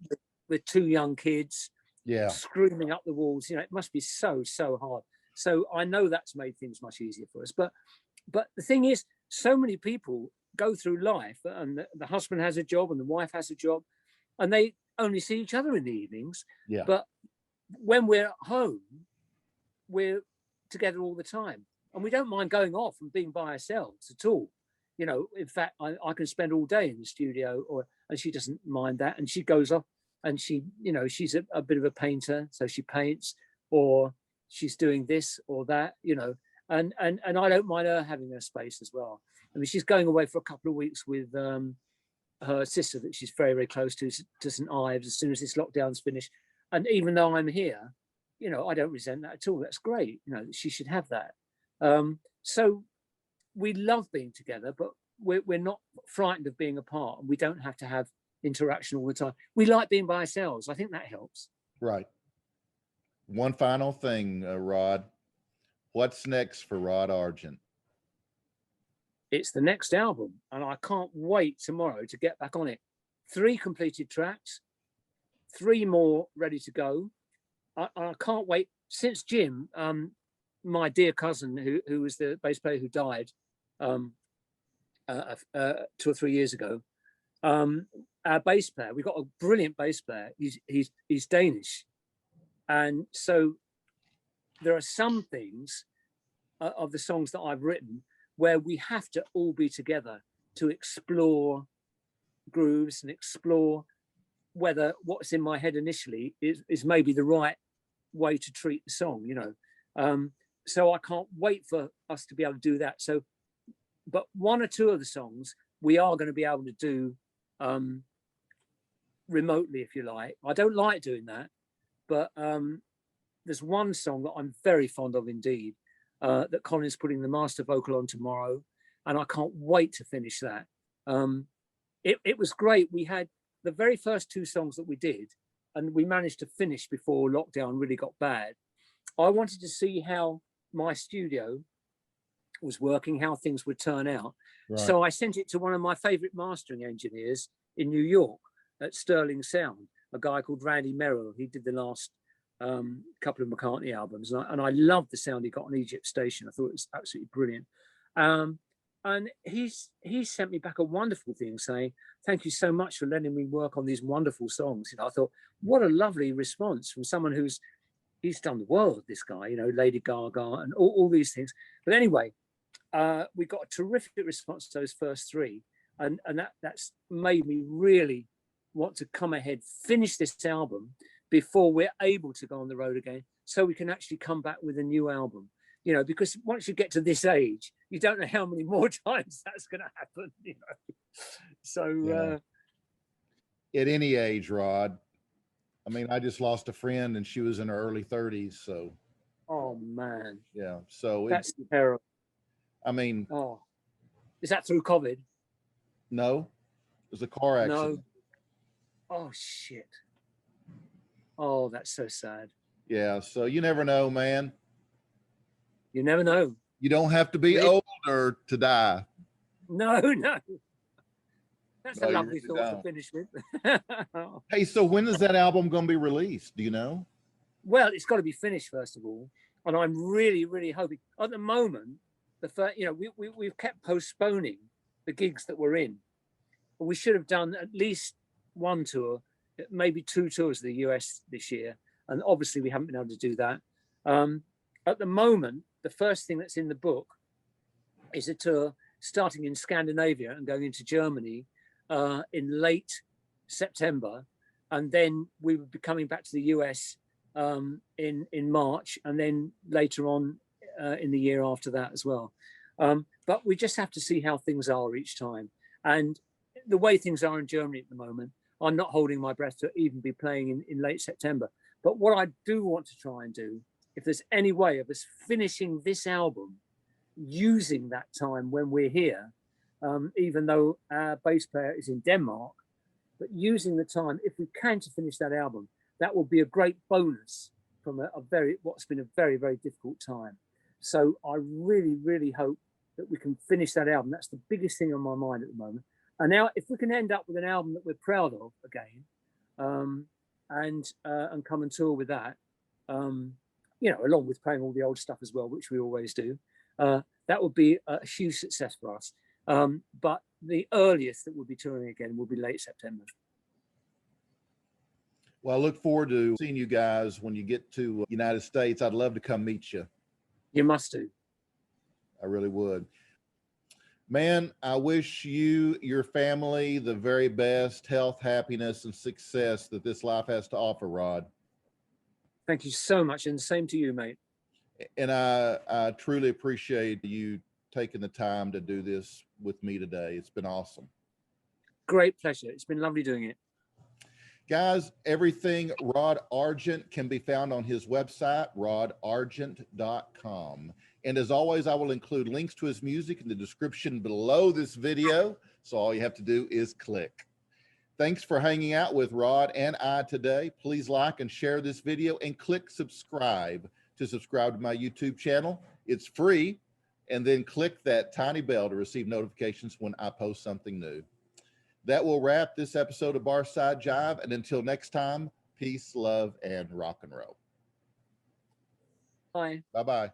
2 young kids screaming up the walls. You know, it must be so hard. So I know that's made things much easier for us. But the thing is, so many people go through life, and the husband has a job and the wife has a job, and they only see each other in the evenings. But when we're at home, we're together all the time, and we don't mind going off and being by ourselves at all. You know, in fact, I can spend all day in the studio, and she doesn't mind that, and she goes off, and she, you know, she's a bit of a painter, so she paints, or she's doing this or that, you know, and I don't mind her having her space as well. I mean, she's going away for a couple of weeks with her sister that she's very close to St Ives as soon as this lockdown's finished. And even though I'm here, you know, I don't resent that at all. That's great. You know, she should have that. So we love being together, but we're not frightened of being apart. And we don't have to have interaction all the time. We like being by ourselves. I think that helps. Right. One final thing, Rod. What's next for Rod Argent? It's the next album, and I can't wait tomorrow to get back on it. 3 completed tracks, 3 more ready to go. I can't wait. Since Jim, my dear cousin, who was the bass player who died 2 or 3 years ago, our bass player, we got a brilliant bass player. He's Danish, and so there are some things of the songs that I've written where we have to all be together to explore grooves and explore whether what's in my head initially is maybe the right way to treat the song, you know. So I can't wait for us to be able to do that. So, but 1 or 2 of the songs we are going to be able to do remotely, if you like. I don't like doing that, but there's one song that I'm very fond of indeed, that Colin's putting the master vocal on tomorrow, and I can't wait to finish that. It was great. We had the very first 2 songs that we did, and we managed to finish before lockdown really got bad. I wanted to see how my studio was working, how things would turn out. Right. So I sent it to one of my favorite mastering engineers in New York at Sterling Sound, a guy called Randy Merrill. He did the last couple of McCartney albums, and I loved the sound he got on Egypt Station. I thought it was absolutely brilliant. And he sent me back a wonderful thing saying, "Thank you so much for letting me work on these wonderful songs." You know, I thought, what a lovely response from someone he's done the world, this guy, you know, Lady Gaga and all these things. But anyway, we got a terrific response to those first 3, and that's made me really want to come ahead, finish this album before we're able to go on the road again, so we can actually come back with a new album. You know, because once you get to this age, you don't know how many more times that's going to happen, you know. So at any age, Rod. I mean, I just lost a friend and she was in her early 30s, so oh man. Yeah. So that's terrible. I mean, oh. Is that through COVID? No. It was a car accident. No. Oh shit. Oh, that's so sad. Yeah, so you never know, man. You never know. You don't have to be older to die. No. That's a lovely thought to finish with. Hey, so when is that album going to be released? Do you know? Well, it's got to be finished first of all, and I'm really, really hoping. At the moment, we've kept postponing the gigs that we're in. We should have done at least 1 tour, maybe 2 tours of the US this year, and obviously we haven't been able to do that. At the moment, the first thing that's in the book is a tour starting in Scandinavia and going into Germany in late September, and then we would be coming back to the US in March, and then later on in the year after that as well. But we just have to see how things are each time. And the way things are in Germany at the moment, I'm not holding my breath to even be playing in late September. But what I do want to try and do, if there's any way of us finishing this album using that time when we're here, even though our bass player is in Denmark, but using the time, if we can, to finish that album, that will be a great bonus from what's been a very, very difficult time. So I really, really hope that we can finish that album. That's the biggest thing on my mind at the moment. And now, if we can end up with an album that we're proud of again, and come and tour with that, along with playing all the old stuff as well, which we always do, that would be a huge success for us. But the earliest that we'll be touring again will be late September. Well, I look forward to seeing you guys when you get to United States. I'd love to come meet you. You must do. I really would. Man, I wish you, your family, the very best health, happiness, and success that this life has to offer, Rod. Thank you so much, and same to you, mate. And I truly appreciate you taking the time to do this with me today. It's been awesome. Great pleasure. It's been lovely doing it. Guys, everything Rod Argent can be found on his website, rodargent.com. And as always, I will include links to his music in the description below this video. So all you have to do is click. Thanks for hanging out with Rod and I today. Please like and share this video and click subscribe to subscribe to my YouTube channel. It's free. And then click that tiny bell to receive notifications when I post something new. That will wrap this episode of Barside Jive. And until next time, peace, love, and rock and roll. Bye. Bye-bye.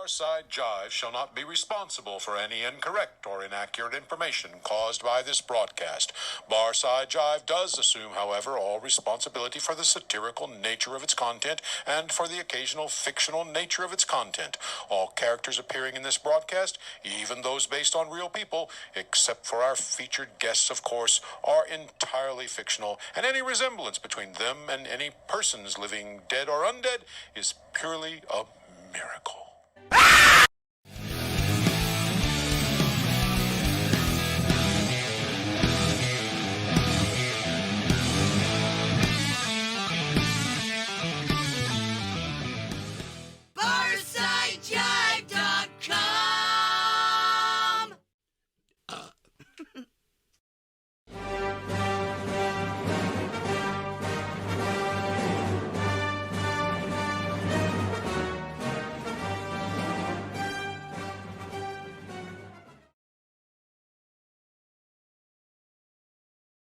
Barside Jive shall not be responsible for any incorrect or inaccurate information caused by this broadcast. Barside Jive does assume, however, all responsibility for the satirical nature of its content and for the occasional fictional nature of its content. All characters appearing in this broadcast, even those based on real people, except for our featured guests, of course, are entirely fictional, and any resemblance between them and any persons living dead or undead is purely a miracle.